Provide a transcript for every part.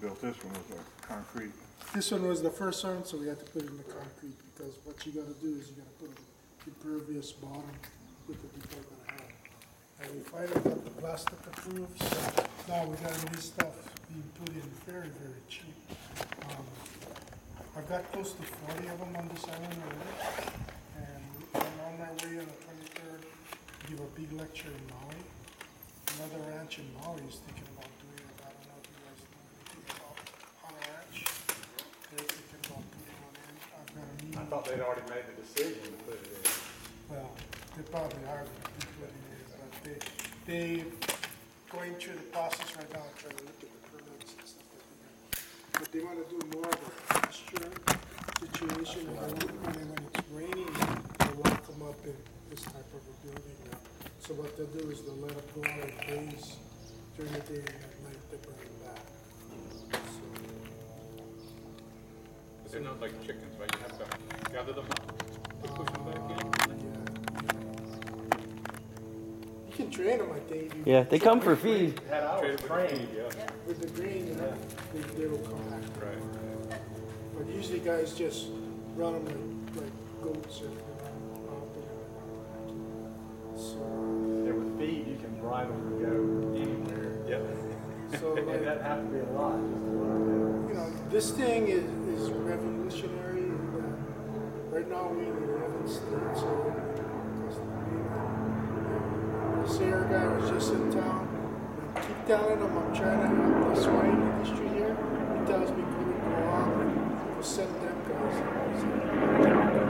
built this one was a concrete. This one was the first one, so we had to put it in the concrete because what you gotta do is you gotta put an impervious bottom with the Department of Health. And we finally got the plastic approved, so now we got this stuff being put in very, very cheap. I've got close to 40 of them on this island already, and I'm on my way on the 23rd to give a big lecture in Maui. Another ranch in Maui is thinking about doing it. I don't know if you guys know anything about Hunter Ranch. They're thinking about putting one in. I've got a meeting. I thought they'd already made the decision to put it in. Well, they probably are going to be putting it in, but they going through the process right now, trying to look at the permits and stuff like that. But they want to do more of a pasture situation, and then when it's raining, they lock them up in this type of a building now. So what they'll do is they'll let them go out and graze during the day, and at night they bring them back. So, But they're not like chickens, right? You have to gather them up to push them back in. you can train them, I think. Yeah, they come for feed. Had ours trained, With the grain, they will come back. Right. But usually guys just run them like goats and so, There with feed, you can drive them to go anywhere. Yep. so It like, doesn't have to be a lot, just a little bit. you know, this thing is revolutionary. Right now we in 11 states already. The Sarah guy was just in town. I keep telling him I'm trying to help the swine industry here. He tells me go on and go send them guys.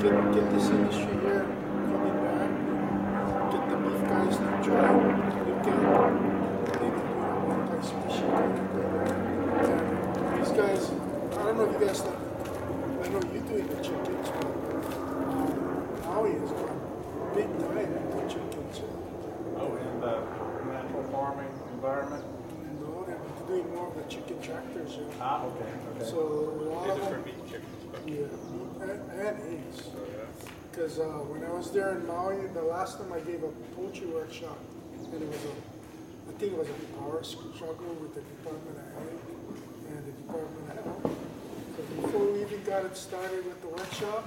Get this industry here coming back. Get the beef guys to try look at maybe one type species. And these guys, I don't know if you guys know, I know you're doing the chickens, but Maui has got big time into chickens. Oh, in the natural farming environment? No, they're doing more of the chicken tractors. Ah, okay. So a lot These of are for them, meat chickens, but yeah, and eggs. so yeah. Because when I was there in Maui, the last time I gave a poultry workshop, and it was I think it was a power struggle with the Department of Health and the Department of Health. So before we even got it started with the workshop,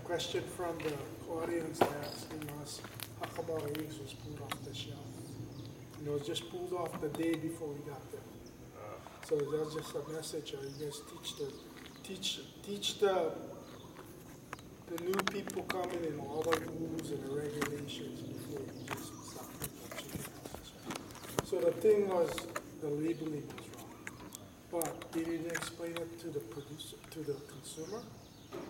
question from the audience asking us, how come our eggs was pulled off the shelf? And it was just pulled off the day before we got there. So that's just a message. You guys teach the new people coming in all the rules and the regulations before you just start putting chicken houses. So the thing was, the labeling was wrong, but they didn't explain it to the producer, to the consumer.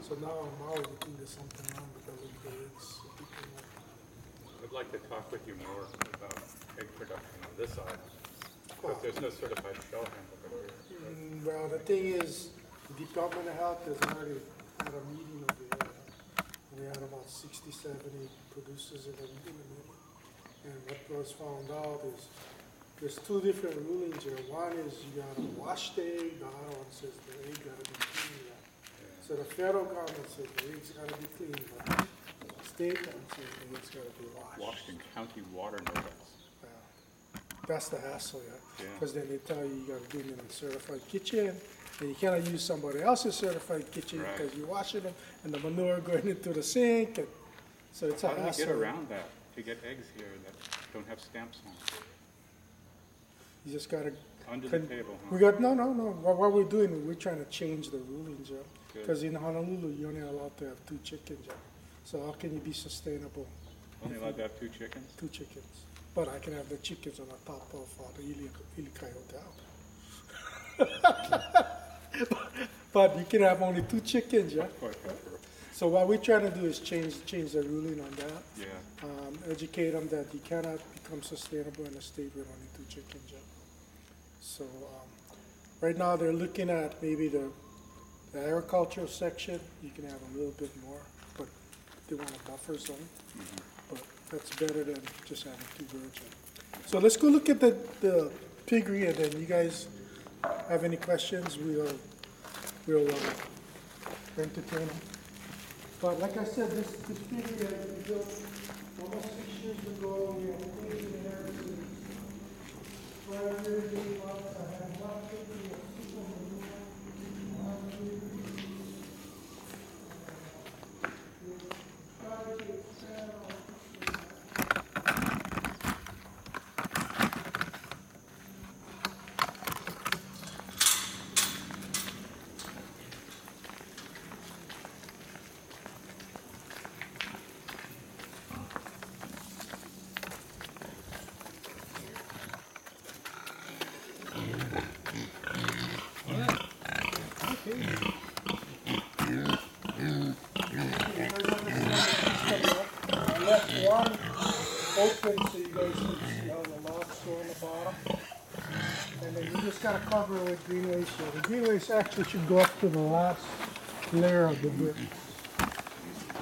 So now in Maui, we think there's something wrong with the legal eggs. So people know. I'd like to talk with you more about egg production on this side, because there's no certified shell handler over here. Well, the thing is, the Department of Health has already had a meeting over here. We had about 60, 70 producers in the meeting. And what was found out is there's two different rulings here. One is you gotta wash the egg, the other one says the egg gotta be clean. So the federal government says the eggs gotta be clean, but the state government says the eggs gotta be washed. Washed in county water, no less. That's the hassle, Yeah. because then they tell you gotta do them in a certified kitchen, and you cannot use somebody else's certified kitchen Right. because you're washing them, and the manure going into the sink, and so it's a How do we hassle. get around that, to get eggs here that don't have stamps on? You just gotta. Under the table, huh? We got, no. What we're doing is we're trying to change the rulings, Good. because in Honolulu, you're only allowed to have 2 chickens, So how can you be sustainable? Only allowed to have 2 chickens? 2 chickens. But I can have the chickens on the top of the Ilikai Hotel. But you can have only 2 chickens, So what we're trying to do is change the ruling on that. Yeah. Educate them that you cannot become sustainable in a state with only 2 chickens. So right now they're looking at maybe the agricultural section. You can have a little bit more, but they want a buffer zone. But that's better than just having 2 birds. So let's go look at the piggery, and then you guys have any questions, we'll entertain them. But like I said, this piggery has been built almost 6 years ago. We have cleaned and everything. I left one open so you guys can see how the logs go on the bottom. And then you just gotta cover it with green waste. So the green waste actually should go up to the last layer of the brick.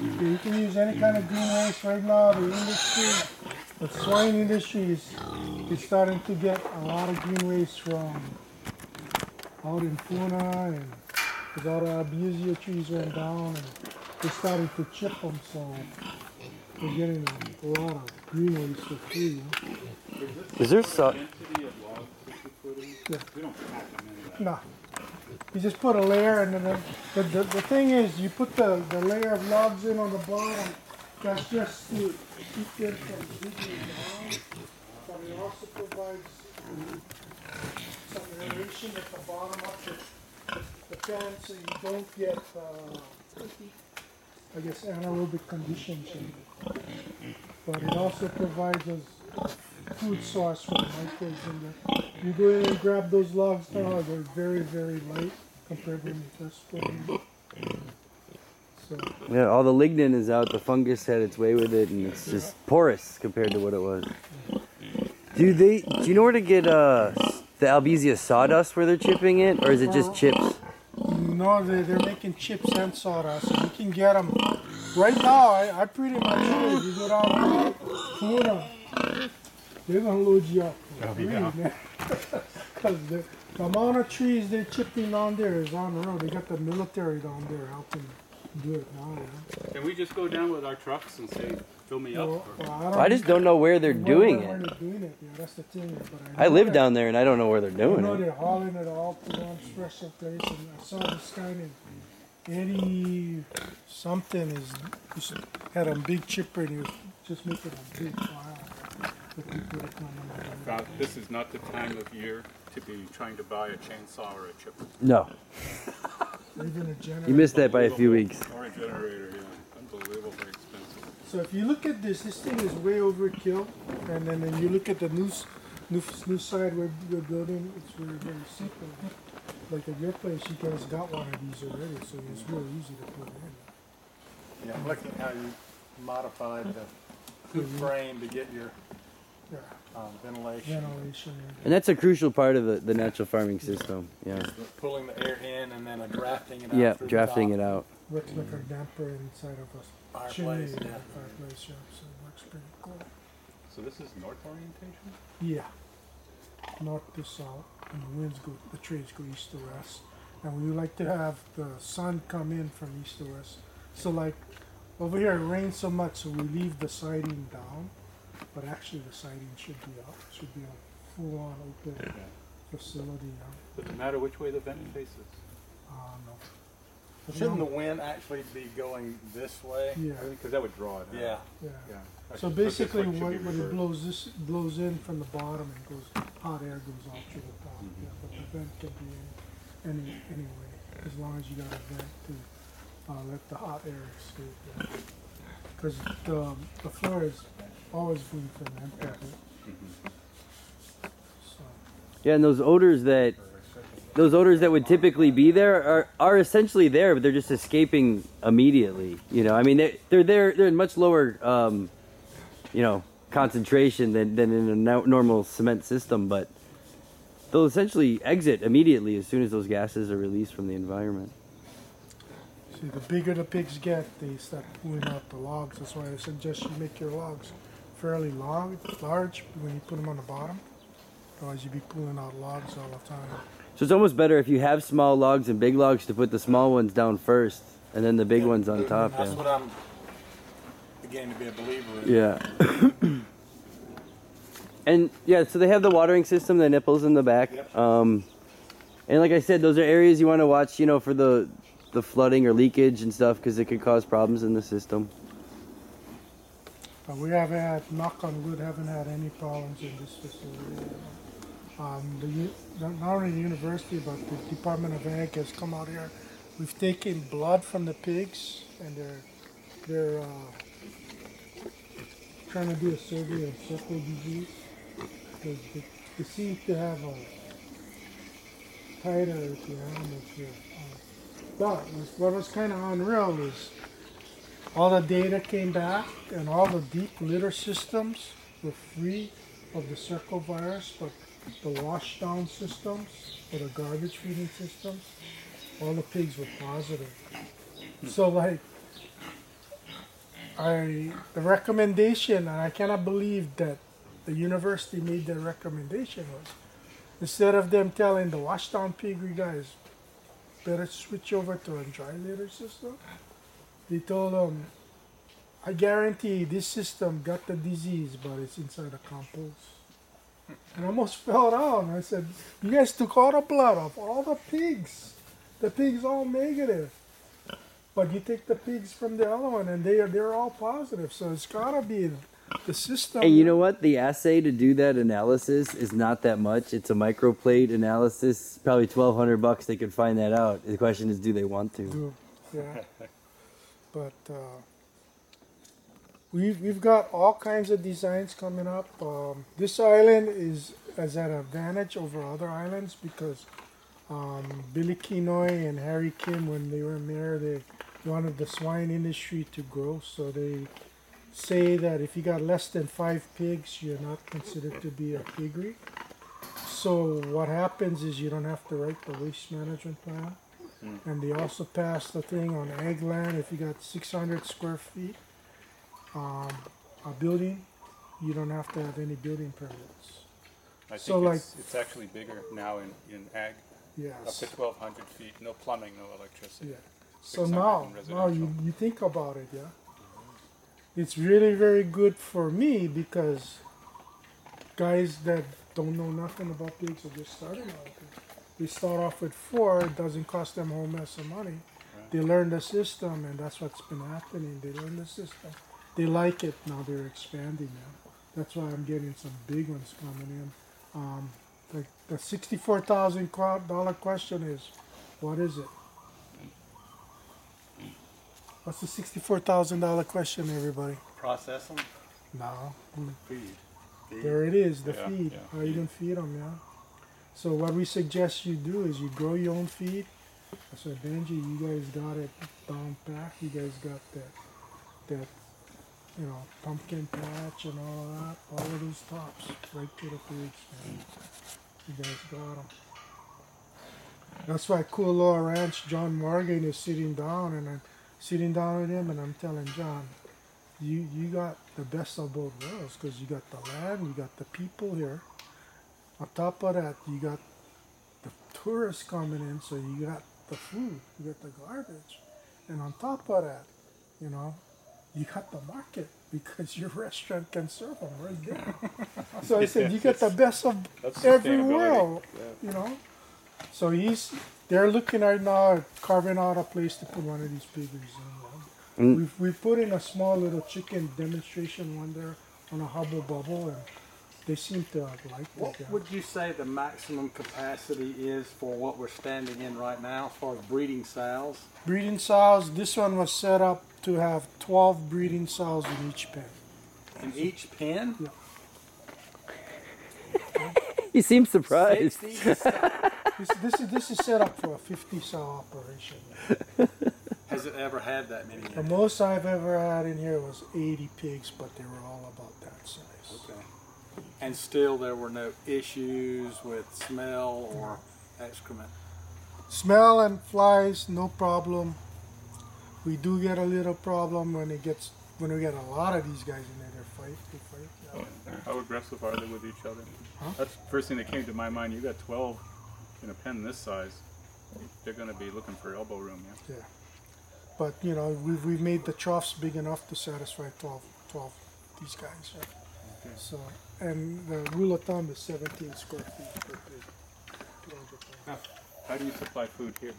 You can use any kind of green waste right now. The industry, the swine industry is starting to get a lot of green waste from out in Puna, and because all the abusio trees went down and they're starting to chip them, so we're getting a lot of green waste for free. You know? Is there so? Density of logs that you put in? Yeah. We don't pack them in that. No. You just put a layer, and then the thing is, you put the layer of logs in on the bottom. That's just to keep them from digging down. But it also provides some aeration at the bottom of the pan, so you don't get, I guess, anaerobic conditions. But it also provides us food source for the microbes in there. You go in and grab those logs now, they're very, very light compared to when you first put them in. So, Yeah, all the lignin is out. The fungus had its way with it, and it's just porous compared to what it was. Do you know where to get the Albizia sawdust where they're chipping it, or is it just chips? no, they're making chips and sawdust. You can get them. Right now, I pretty much do. You go down to Puna, they're going to load you up. Because the amount of trees they're chipping down there is on the road. They got the military down there helping do it now. Yeah. Can we just go down with our trucks and say, fill me up? I just don't know where they're doing where it. they're doing it. Yeah, that's the thing. But I live down there, and I don't know where they're I doing know it. they're hauling it all to one special place. And I saw this guy named Eddie something had a big chipper, and he was just making a big pile for people to come in. This is not the time of year to be trying to buy a chainsaw or a chipper. No, Even a generator. you missed that by a few weeks. Or a generator, yeah. Unbelievably expensive. So if you look at this thing is way overkill, and then you look at the new side we're building, it's very, very simple. Like at your place, you guys got one of these already, so it's really easy to put in. Yeah, I'm looking at how you modified the hoop frame to get your Yeah, ventilation. ventilation. And that's a crucial part of the natural farming system. Yeah. Pulling the air in and then drafting it out. Yeah, through the drafting top. it out. With like a damper inside of a Fireplace, chimney, yeah. fireplace, yeah, so it works pretty cool. So this is north orientation? Yeah, north to south, and the trees go east to west. And we like to have the sun come in from east to west. So like over here it rains so much, so we leave the siding down, but actually the siding should be up. It should be a full-on open facility. Does it matter which way the vent faces? No. But Shouldn't no- the wind actually be going this way? Yeah, Because that would draw it. Yeah. yeah. Yeah. So Actually, basically, this one what should be it reversed. blows in from the bottom and goes, hot air goes out through the top. Yeah, but the vent can be in anyway, as long as you got a vent to let the hot air escape. Because the floor is always going to ferment. So Yeah, and those odors that would typically be there are essentially there, but they're just escaping immediately. You know, I mean, they're in much lower, concentration than in a normal cement system, but they'll essentially exit immediately as soon as those gases are released from the environment. see, the bigger the pigs get, they start pulling out the logs. That's why I suggest you make your logs fairly large when you put them on the bottom. Otherwise, you'd be pulling out logs all the time. So it's almost better if you have small logs and big logs to put the small ones down first, and then the big ones on top. That's Yeah. what I'm beginning to be a believer in. Yeah. And yeah, so they have the watering system, the nipples in the back. And like I said, those are areas you want to watch, you know, for the flooding or leakage and stuff, because it could cause problems in the system. But we haven't had, knock on wood, haven't had any problems in this facility. Not only the university, but the Department of Ag has come out here. We've taken blood from the pigs, and they're trying to do a survey of circle disease, because they seem to have a tighter with the animals here. But what was kind of unreal is all the data came back, and all the deep litter systems were free of the circle virus, but the wash down systems or the garbage feeding systems, all the pigs were positive. So like, the recommendation, and I cannot believe that the university made that recommendation, was instead of them telling the wash down piggery guys better switch over to a dry litter system, they told them, I guarantee this system got the disease, but it's inside the compost. And I almost fell down. I said, you guys took all the blood off all the pigs. The pigs all negative. But you take the pigs from the other one and they're all positive. So it's gotta be the system. Hey, you know what? The assay to do that analysis is not that much. It's a microplate analysis. Probably $1,200 they could find that out. The question is, do they want to? Yeah. But we've got all kinds of designs coming up. This island is an advantage over other islands because Billy Kinoy and Harry Kim, when they were mayor, they wanted the swine industry to grow. So they say that if you got less than 5 pigs, you're not considered to be a piggery. So what happens is you don't have to write the waste management plan. And they also passed a thing on ag land. If you got 600 square feet, a building, you don't have to have any building permits. I So, think like- it's actually bigger now in ag, Yeah. up to 1,200 feet, no plumbing, no electricity. Yeah. So 600 now in you, residential. you think about it, yeah. It's really very good for me because guys that don't know nothing about pigs are just starting out. They start off with 4, it doesn't cost them a whole mess of money. They learn the system, and that's what's been happening. They learn the system. They like it, now they're expanding now. That's why I'm getting some big ones coming in. The $64,000 question is, what is it? What's the $64,000 question, everybody? Process them, No. feed. There it is, the Yeah, feed. yeah. How you gonna feed them, yeah? So what we suggest you do is you grow your own feed. I said, Benji, you guys got it down pat. You guys got that, pumpkin patch and all that. All of those tops, right to the pigs, man. You guys got them. That's why Cool Ranch, John Morgan is sitting down, and I'm sitting down with him, and I'm telling John, you got the best of both worlds, because you got the land, you got the people here. On top of that, you got the tourists coming in, so you got the food, you got the garbage. And on top of that, you got the market, because your restaurant can serve them right there. So I said, you got the best of That's every sustainability. world, So they're looking right now at carving out a place to put one of these piggeries in. We put in a small little chicken demonstration one there on a hubble bubble, and they seem to have liked it. What Yeah. would you say the maximum capacity is for what we're standing in right now as far as breeding sows? Breeding sows, this one was set up to have 12 breeding sows in each pen. In each pen? Yeah. You seem surprised. 60? This is set up for a 50 sow operation. Has it ever had that many in The it? most I've ever had in here was 80 pigs, but they were all about that size. Okay. And still there were no issues with smell or excrement? Smell and flies, no problem. We do get a little problem when we get a lot of these guys in there. They fight. Yeah. How aggressive are they with each other? Huh? That's the first thing that came to my mind. You got 12 in a pen this size. They're going to be looking for elbow room, yeah? Yeah. But we've made the troughs big enough to satisfy 12 these guys. Right? Okay. So and the rule of thumb is 17 square feet per pig. 200 pounds. How do you supply food here?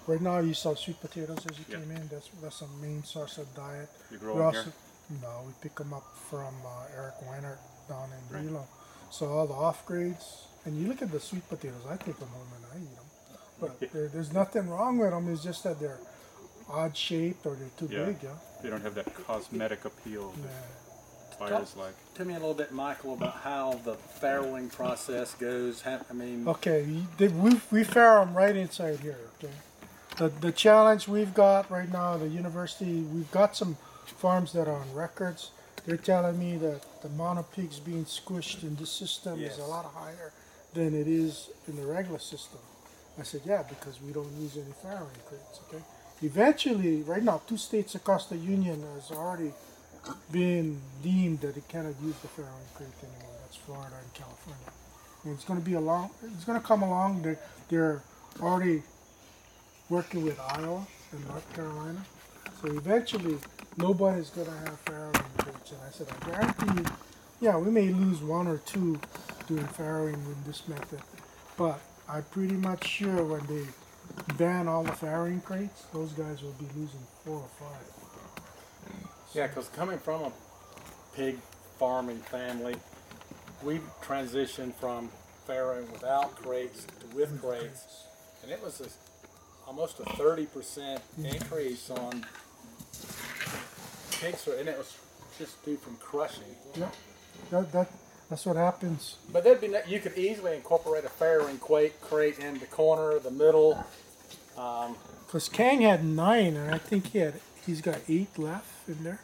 Right now, you saw sweet potatoes as you Yeah. came in. That's a main source of diet. You grow them here? No, we pick them up from Eric Weinert down in Right. Rilo. So all the off grades, and you look at the sweet potatoes. I take them home and I eat them. But there's nothing wrong with them. It's just that they're odd shaped or they're too Yeah. big. Yeah. They don't have that cosmetic appeal Yeah. that buyers like. Tell me a little bit, Michael, about how the farrowing process goes. I mean, Okay, we farrow them right inside here. Okay, the challenge we've got right now, the university, we've got some farms that are on records. They're telling me that the amount of pigs being squished in this system is a lot higher than it is in the regular system. I said, yeah, because we don't use any farrowing crates. Okay, eventually, right now, 2 states across the union has already been deemed that it cannot use the farrowing crate anymore. That's Florida and California. And it's going to be it's going to come along. They're already working with Iowa and North Carolina. So eventually, nobody's going to have farrowing crates. And I said, I guarantee you, yeah, we may lose 1 or 2 doing farrowing in this method. But I'm pretty much sure when they ban all the farrowing crates, those guys will be losing 4 or 5. yeah, because coming from a pig farming family, we transitioned from farrowing without crates to with crates, and it was almost a 30% increase on pigs, and it was just due from crushing. Yeah, that's what happens. But you could easily incorporate a farrowing crate in the corner, the middle. Because Kang had 9, and I think he's got 8 left in there.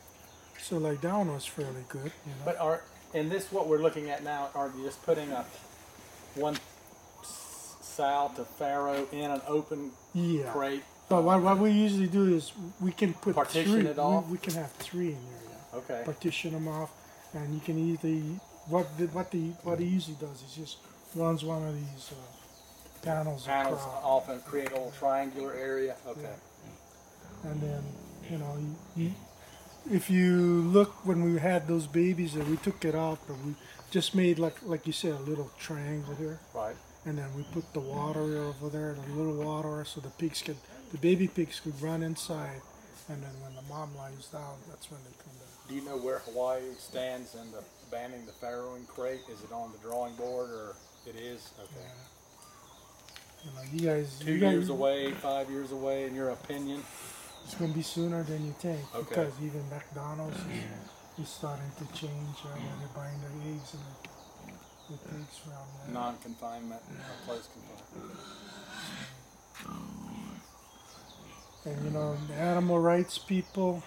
So like that one was fairly good, you know. But what we're looking at now, are you just putting one sow to farrow in an open Yeah. crate? But what we usually do is we can put Partition 3. it off? We can have 3 in there. Yeah. Okay. Partition them off, and you can either what he usually does is just runs one of these panels Panels across. off and create a little triangular area. Okay. And then, you know, if you look when we had those babies, and we took it out, but we just made like you said, a little triangle here, Right. and then we put the water over there, the little water, so the baby pigs could run inside, and then when the mom lies down, that's when they come down. Do you know where Hawaii stands in the banning the farrowing crate? Is it on the drawing board, or it is? Okay. You know, you guys, 2 years away, 5 years away, in your opinion? it's going to be sooner than you think, Okay. because even McDonald's is starting to change where they're buying their eggs and the pigs from Non-confinement, or close confinement. And you know, the animal rights people,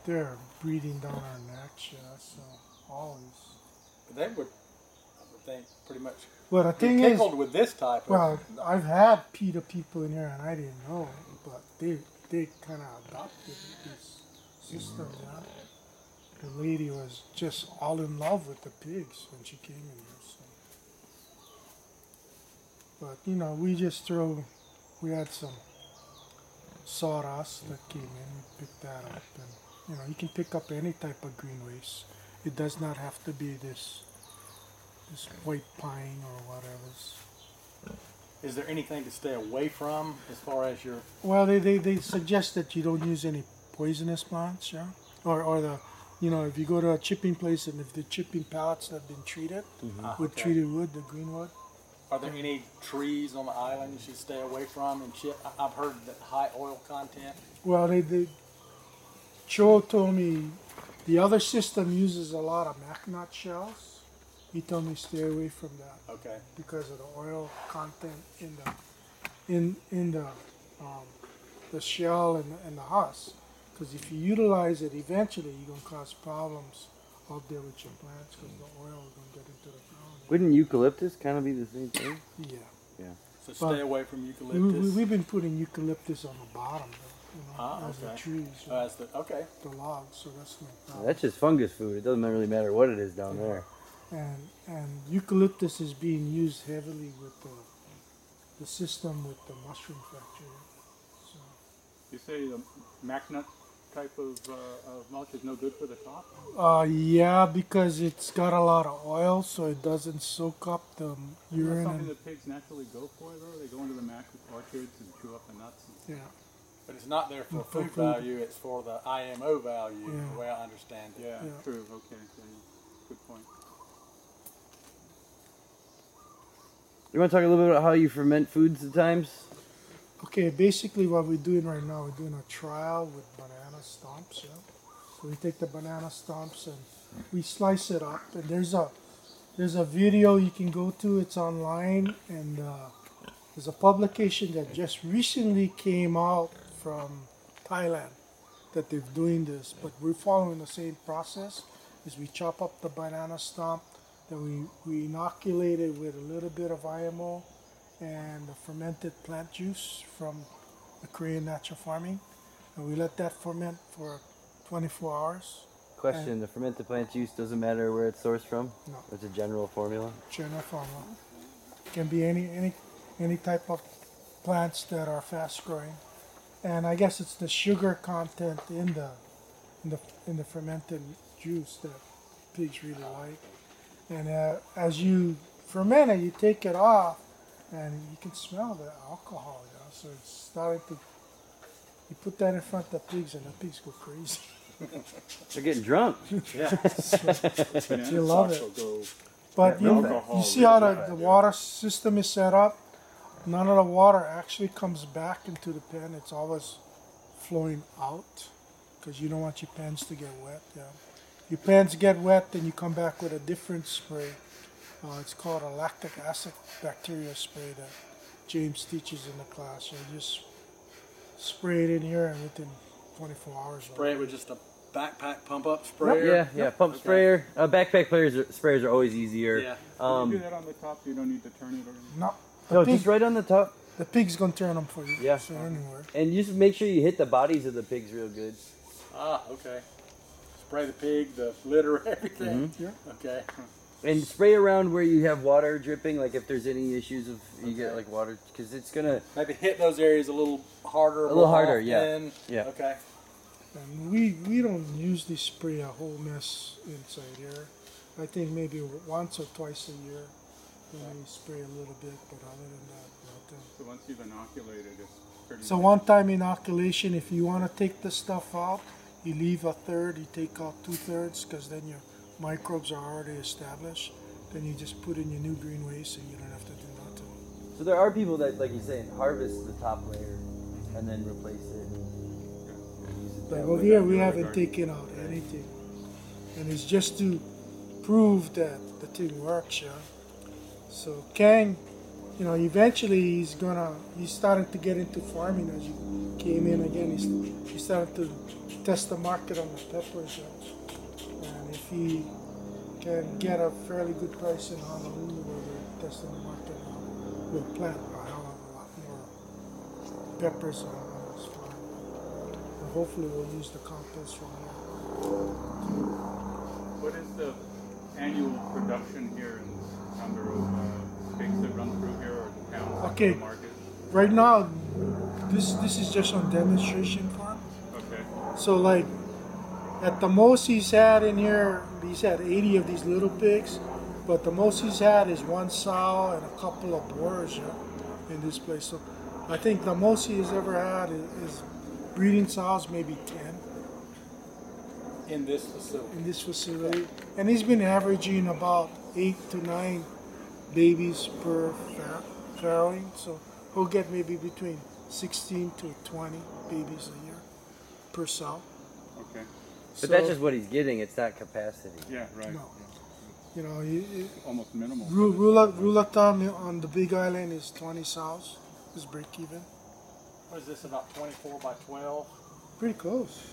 they're breathing down our necks, yeah, so always. But they would, I would think, pretty much Well, the be thing is, tickled with this type of... well, I've had PETA people in here and I didn't know, but they kind of adopted this system, yeah. The lady was just all in love with the pigs when she came in here, so. But, you know, we had some sawdust that came in, we picked that up, and, you know, you can pick up any type of green waste. It does not have to be this white pine or whatever. Is there anything to stay away from as far as your... Well, they suggest that you don't use any poisonous plants, yeah? Or the, you know, if you go to a chipping place and if the chipping pallets have been treated with okay. treated wood, the green wood. Are there any trees on the island you should stay away from and chip? I've heard that high oil content. Well, Joe told me the other system uses a lot of macnut shells. He told me stay away from that Okay. because of the oil content in the shell and the husk. Because if you utilize it, eventually you're gonna cause problems out there with your plants because the oil is gonna get into the ground. Wouldn't eucalyptus kind of be the same thing? Yeah. So stay away from We, eucalyptus. we've been putting eucalyptus on the bottom, though, you know, as the okay. trees, Okay. the logs. So that's no problem. That's just fungus food. It doesn't really matter what it is down there. And eucalyptus is being used heavily with the system with the mushroom factory. So You say the macnut type of mulch is no good for the top? Yeah, because it's got a lot of oil, so it doesn't soak up the Isn't that urine. something And, that pigs naturally go for, though? They go into the mac orchards and chew up the nuts. yeah. But it's not there for For food food. value, it's for the IMO value, Yeah. the way I understand it. Yeah, Yeah. true. Okay, so good point. You want to talk a little bit about how you ferment foods at times? Okay, basically what we're doing right now, we're doing a trial with banana stumps. Yeah. So we take the banana stumps and we slice it up. And there's a video you can go to. It's online, and there's a publication that just recently came out from Thailand that they're doing this. But we're following the same process. Is we chop up the banana stump, then we inoculate it with a little bit of IMO and the fermented plant juice from the Korean natural farming, and we let that ferment for 24 hours. Question: the fermented plant juice doesn't matter where it's sourced from. No. It's a general formula. General formula. Can be any type of plants that are fast growing, and I guess it's the sugar content in the fermented juice that pigs really like. And as you ferment it, you take it off, and you can smell the alcohol. You know? So it's starting to. You put that in front of the pigs, and the pigs go crazy. They're getting drunk. They love it. Will go But Yeah, you, alcohol you see really how bad, the yeah. water system is set up? None of the water actually comes back into the pen. It's always flowing out because you don't want your pens to get wet. Yeah. Your pens get wet, then you come back with a different spray. It's called a lactic acid bacteria spray that James teaches in the class. So you just spray it in here, and within 24 hours. Spray it with just a backpack pump up sprayer. Yeah, pump sprayer. Backpack sprayers are always easier. Yeah. Can you do that on the top? You don't need to turn it or anything? No, No, just right on the top. the pig's gonna turn them for you. Yeah. So anywhere. And just make sure you hit the bodies of the pigs real good. Ah, okay. Spray the pig, the litter, everything. Yeah. Okay. And spray around where you have water dripping, like if there's any issues of you get like water, because it's gonna. Maybe hit those areas a little harder. A little more harder, yeah. often. Yeah. Okay. And we don't usually spray a whole mess inside here. I think maybe once or twice a year we spray a little bit, but other than that, nothing. So once you've inoculated, it's pretty So much- one-time inoculation, if you want to take the stuff out, you leave a third, you take out 2/3, because then your microbes are already established. Then you just put in your new green waste and you don't have to do nothing. So there are people that, like you're saying, harvest the top layer and then replace it. And use it But that over way. here we haven't taken out anything. And it's just to prove that the thing works, yeah. So Kang, you know, eventually he's starting to get into farming as you came in again. He's starting to test the market on the peppers, yeah. And if he can get a fairly good price in Honolulu where we're testing the market now, we'll plant a hell of a lot more peppers on this farm. And hopefully we'll use the compost from here. What is the annual production here in this number of pigs that run through here or the towns that Okay. go to market? Right now, this is just on demonstration farm. Okay. So like, at the most he's had in here, he's had 80 of these little pigs, but the most he's had is one sow and a couple of boars, yeah, in this place. So I think the most he's ever had is breeding sows, maybe 10 In this facility. in this facility. And he's been averaging about 8 to 9 babies per farrowing. So he'll get maybe between 16 to 20 babies a year per sow. Okay. But that's just what he's getting. It's not capacity. Yeah, right. No. You know, Almost minimal. rule of thumb on the Big Island is 20 sows is break even. What is this, about 24 by 12? Pretty close.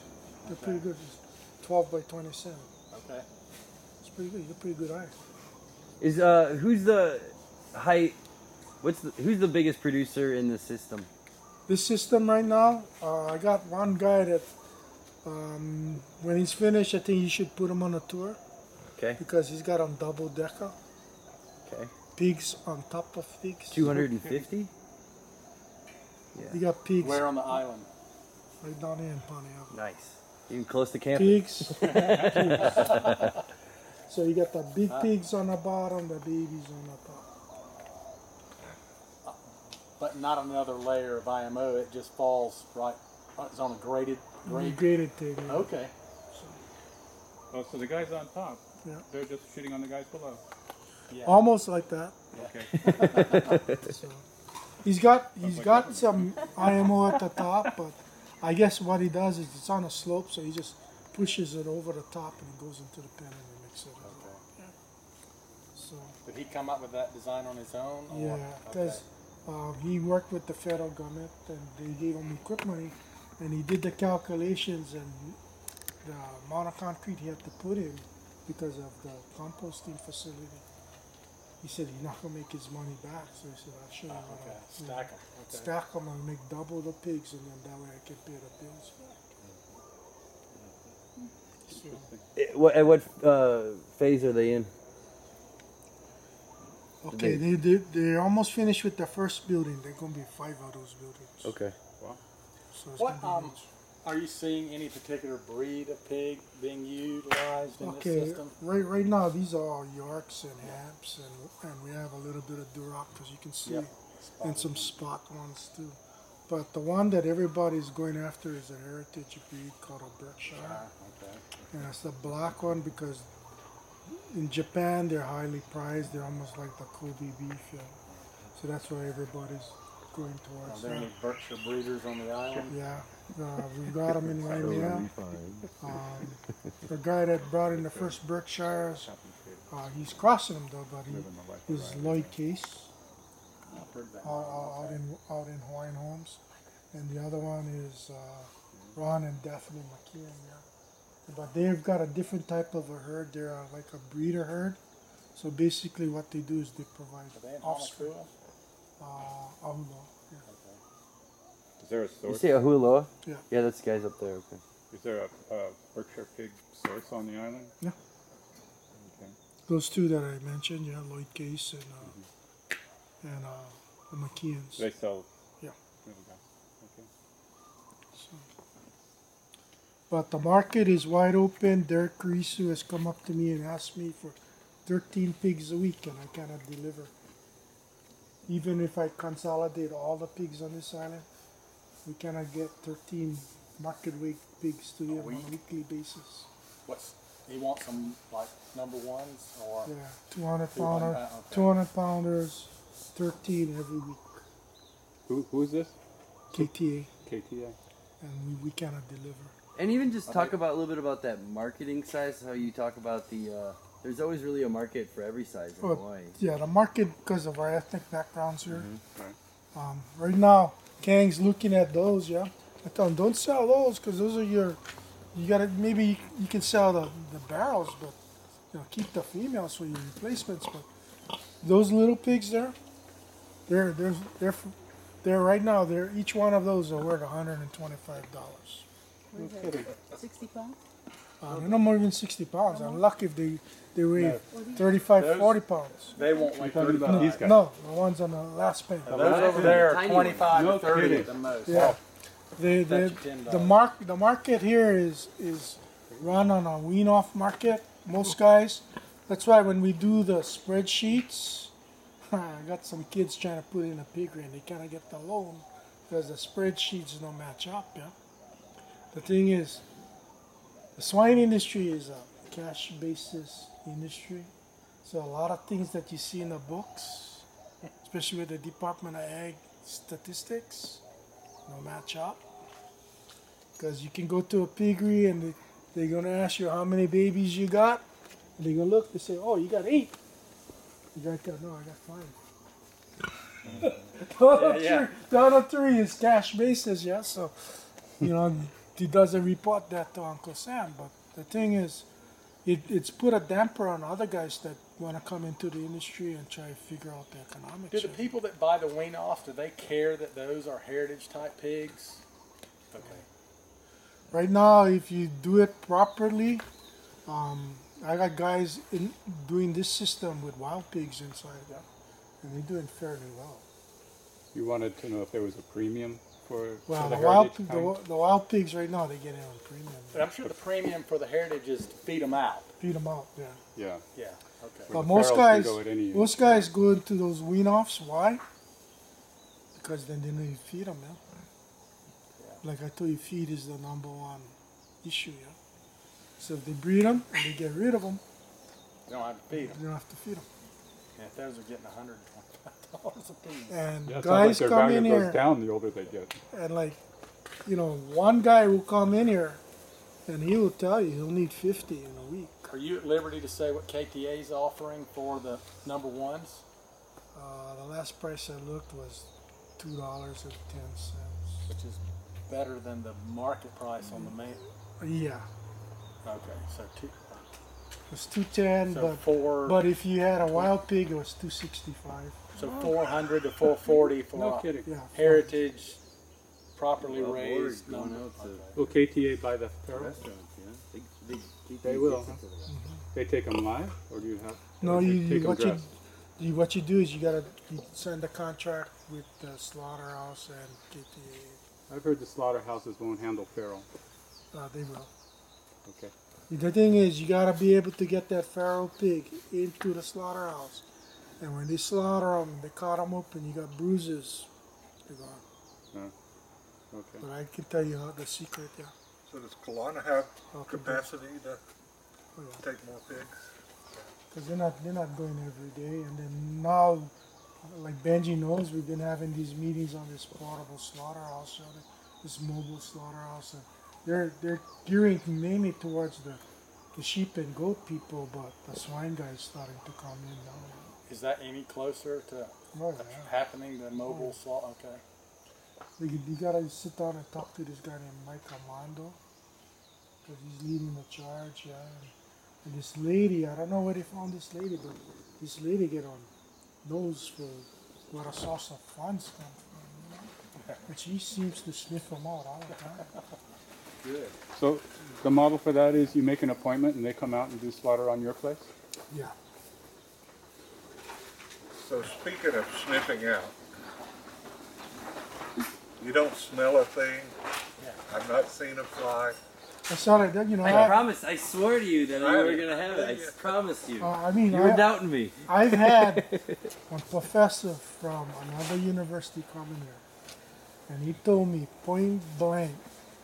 They're pretty good. It's 12 by 27. Okay. It's pretty good. You got pretty good eye. Is who's the height? Who's the biggest producer in the system? This system right now, I got one guy that when he's finished, I think you should put him on a tour Okay. because he's got on double decker. Okay. Pigs on top of pigs. 250. You got pigs Where on the island? right down here in Pontiac. Nice. Even close to camping. pigs. So you got the big pigs on the bottom, the babies on the top. But not another layer of IMO. It just falls right. It's on a grade. Graded table. Okay. Oh, so the guys on top, Yeah. they're just shitting on the guys below. Yeah. Almost like that. Okay. So he's got some IMO at the top, but I guess what he does is it's on a slope, so he just pushes it over the top and it goes into the pen and he mixes it. Okay. Yeah. So Did he come up with that design on his own? or- yeah, Okay. because he worked with the federal government and they gave him equipment and he did the calculations and the amount of concrete he had to put in because of the composting facility. He said he's not gonna make his money back, so he said I'll show you what Okay. I'll do. Stack them. Okay. Stack them and make double the pigs, and then that way I can pay the bills back. So, At what phase are they in? okay, they're almost finished with the first building. There's gonna be 5 of those buildings. Okay. So it's What gonna be huge. are you seeing any particular breed of pig being utilized in Okay, this system? right now these are all Yorks and Hamps, and we have a little bit of Duroc, as you can see, Yep. and some spot ones too. But the one that everybody's going after is a heritage breed called a Berkshire. Okay. And it's the black one because in Japan they're highly prized. They're almost like the Kobe beef. Yeah. So that's why everybody's going Are towards there that. any Berkshire breeders on the island? Yeah, we've got them in line now. The guy that brought in the first Berkshires, he's crossing them though, but he's Lloyd Case I've heard that. out in Hawaiian Homes, and the other one is Ron and Daphne McKeon. Yeah. But they've got a different type of a herd. They're like a breeder herd. So basically, what they do is they provide Are they in offspring. Honolulu? Ahulo, yeah. Is there a You source? say Ahuloa? Yeah. Yeah, that's the guys up there. Okay. Is there a Berkshire pig source on the island? Yeah. Okay. Those two that I mentioned, yeah, Lloyd Case and the McKeons. They sell. Yeah. There we go. Okay. So. But the market is wide open. Derek Risu has come up to me and asked me for 13 pigs a week, and I cannot deliver. Even if I consolidate all the pigs on this island, we cannot get 13 market weight pigs to him on a weekly basis. He wants some like number ones or Yeah, 200 200 pounder, pound, okay. 200 pounders, 13 every week. Who is this? KTA, KTA. and we cannot deliver. And even just talk about a little bit about that marketing size. How you talk about the there's always really a market for every size in Oh, Hawaii. yeah, the market because of our ethnic backgrounds here. Right. Right now, Kang's looking at those. Yeah, I tell him don't sell those because those are your. You gotta maybe you can sell the barrels, but keep the females for your replacements. But those little pigs there, they're right now. They're each one of those are worth $125. What is it? 60 pounds? They're no more than 60 pounds. I'm lucky if they weigh 35, Those- 40 pounds. they won't weigh 30 about pounds. these guys? No, the ones on the last pen. Those over there are Tiny 25 ones. to No 30 kidding. at the most. Yeah. They, That's they, $10. the market here is run on a wean off market. Most guys. That's why when we do the spreadsheets, I got some kids trying to put in a piggery and they kind of get the loan because the spreadsheets don't match up. Yeah. The thing is, the swine industry is a cash basis industry. So a lot of things that you see in the books, especially with the Department of Ag statistics, no match up. Because you can go to a piggery and they're going to ask you how many babies you got. And they're going to look, they say, oh, you got 8. You got, no, I got 5. The other three is cash basis, yeah. So, he doesn't report that to Uncle Sam. But the thing is, it's put a damper on other guys that want to come into the industry and try to figure out the economics. Do the of it. people that buy the wean off, do they care that those are heritage type pigs? Okay. Right now, if you do it properly, I got guys doing this system with wild pigs inside, and they're doing fairly well. You wanted to know if there was a premium Well, for the the wild, heritage kind? the wild pigs right now, they get it on premium. But I'm sure the premium for the heritage is to feed them out. Feed them out, yeah. Yeah. Yeah, okay. Where But the most farrows can guys, go at any age. most guys go into those wean-offs. Why? Because then they know you feed them, yeah. Like I told you, feed is the #1 issue, yeah. So if they breed them and they get rid of them, You don't have to feed you them. don't have to feed them. Yeah, if those are getting $125 a piece. And Yeah, it sounds like guys their come value in goes here down the older they get. and like, you know, one guy will come in here and he will tell you he'll need 50 in a week. Are you at liberty to say what KTA is offering for the #1s? The last price I looked was $2.10. Which is better than the market price on the main. Yeah, Okay, so it was 210, so but if you had a wild pig, it was 265. so 400 to 440 for No a kidding. Yeah, heritage, properly Well, raised Board's going number. out to Okay. Will KTA buy the farrows? restaurants, yeah. They will, takes huh? it to the- They take them live, or do you have? No, or do you take 'em what dressed? what you do is you send a contract with the slaughterhouse and KTA. I've heard the slaughterhouses won't handle farrow. They will. Okay. The thing is, you gotta be able to get that farrow pig into the slaughterhouse, and when they slaughter them, they cut them open. You got bruises. They're gone. Okay. But I can tell you the secret. Yeah. So does Kelowna have Okay. capacity to Oh, yeah. take more pigs? Because they're not going every day, and then now, like Benji knows, we've been having these meetings on this portable slaughterhouse, this mobile slaughterhouse, and they're gearing mainly towards the sheep and goat people, but the swine guys starting to come in now. Is that any closer to Oh yeah. happening than mobile slaughter? Okay. You gotta sit down and talk to this guy named Mike Armando, because he's leading the charge, yeah. And this lady, I don't know where they found this lady, but this lady get on knows for where a source of funds come from, you know? But she seems to sniff them out all the time. Good. So the model for that is you make an appointment and they come out and do slaughter on your place? Yeah. So speaking of sniffing out, you don't smell a thing. I've not seen a fly. I saw that, you know, I promised. I swore to you that I- you were gonna have it. I promised you. I mean, You were doubting me. I've had a professor from another university come in here, and he told me point blank,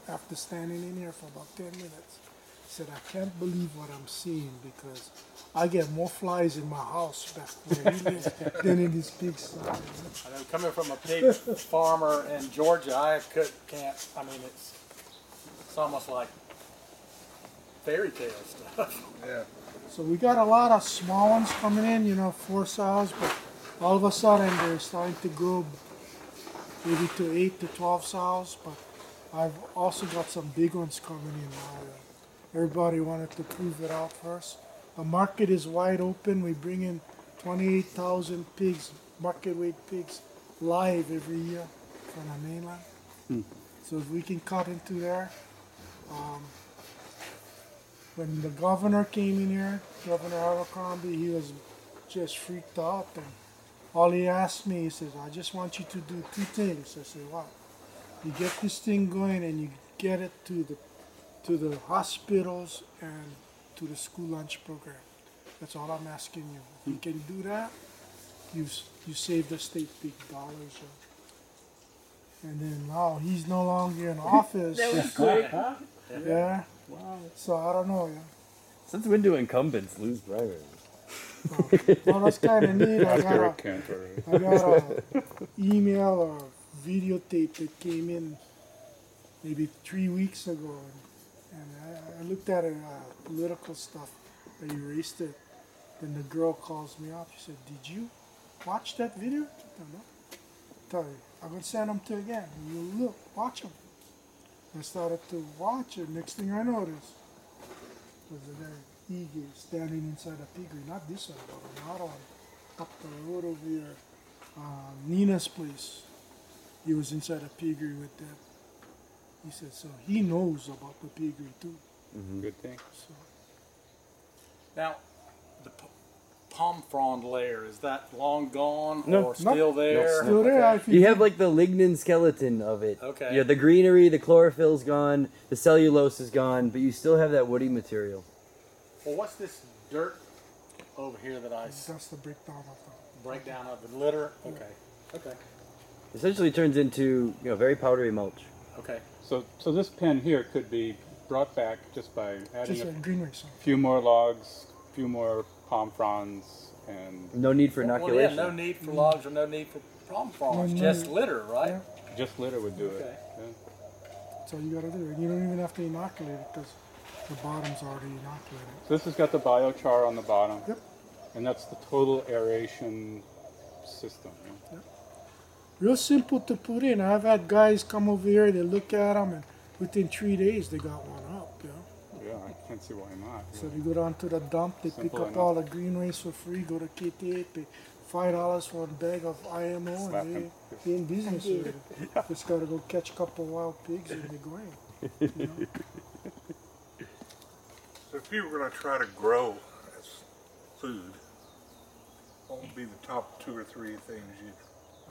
after standing in here for about 10 minutes, he said, I can't believe what I'm seeing because I get more flies in my house back where he lives than in this pig sty. I know coming from a pig farmer in Georgia, I can't. I mean, it's almost like fairy tale stuff. Yeah. So we got a lot of small ones coming in, you know, 4 sows, but all of a sudden they're starting to grow maybe to 8 to 12 sows, but I've also got some big ones coming in now. Everybody wanted to prove it out first. The market is wide open. We bring in 28,000 pigs, market weight pigs, live every year from the mainland. So if we can cut into there. When the governor came in here, Governor Abercrombie, he was just freaked out. And all he asked me, he says, I just want you to do 2 things. I said, what? You get this thing going and you get it to the hospitals and to the school lunch program. That's all I'm asking you. If you can do that, you save the state big dollars. And then now he's no longer in office. That was quick. Yeah. Wow. So I don't know. Yeah. Since when do incumbents lose primaries? Well, that's kind of neat. I After a got canter. a email or videotape that came in maybe 3 weeks ago, and I looked at it, political stuff. I erased it. Then the girl calls me up. She said, "Did you watch that video?" I don't know. Tell you, I'm gonna send them to you again. You look, watch them. I started to watch it. Next thing I noticed was a guy eager standing inside a piggery. Not this one, but another one up the road over here. Nina's place. He was inside a piggery with them. He said, so he knows about the piggery too. Good thing. So Now, the palm frond layer, is that long gone No. or still there? Still there. Okay. If You have like the lignin skeleton of it. Okay. Yeah, the greenery, the chlorophyll's gone, the cellulose is gone, but you still have that woody material. Well, what's this dirt over here that I That's the breakdown of the. break down of the litter? Okay. Okay. Essentially turns into, very powdery mulch. Okay. So this pen here could be brought back just by adding Just a a greenery. So. few more logs, few more palm fronds, and No need for Well, inoculation. yeah, no need for logs or no need for palm fronds, No just need. litter, right? Yeah. just litter would do Okay. it. Yeah. That's all you gotta do. You don't even have to inoculate it because the bottom's already inoculated. So this has got the biochar on the bottom. Yep. And that's the total aeration system. Yeah. Real simple to put in. I've had guys come over here, they look at them, and within 3 days they got one up. Yeah, I can't see why not. So they go down to the dump, they pick Simple up enough. all the green waste for free, go to KTA, pay $5 for a bag of IMO, Slap and them. they in business with it. Just gotta go catch a couple wild pigs and they're going. So if you were gonna try to grow as food, what would be the top 2 or 3 things you'd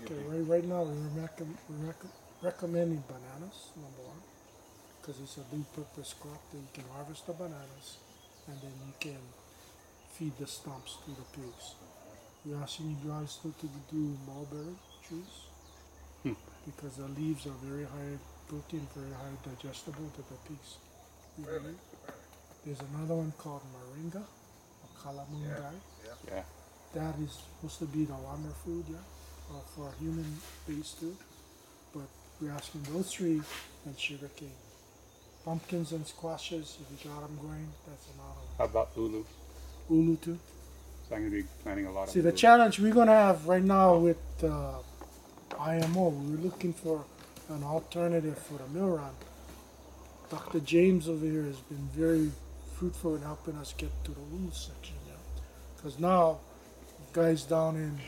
Okay, be? right now we're recommending bananas, number one, because it's a dual-purpose crop that you can harvest the bananas, and then you can feed the stumps to the pigs. We're asking you guys to do mulberry trees, because the leaves are very high protein, very high digestible to the pigs. Really? There's another one called moringa, or calamungai. Yeah. That is supposed to be the wonder food, for human base too. But we're asking those 3 and sugarcane. Pumpkins and squashes, if you got them growing, that's another How about ulu? one. Ulu too. So I'm going to be planting a lot of See, the ulu. challenge we're gonna have right now with IMO, we're looking for an alternative for the mill run. Dr. James over here has been very fruitful in helping us get to the ulu section, because now guys down in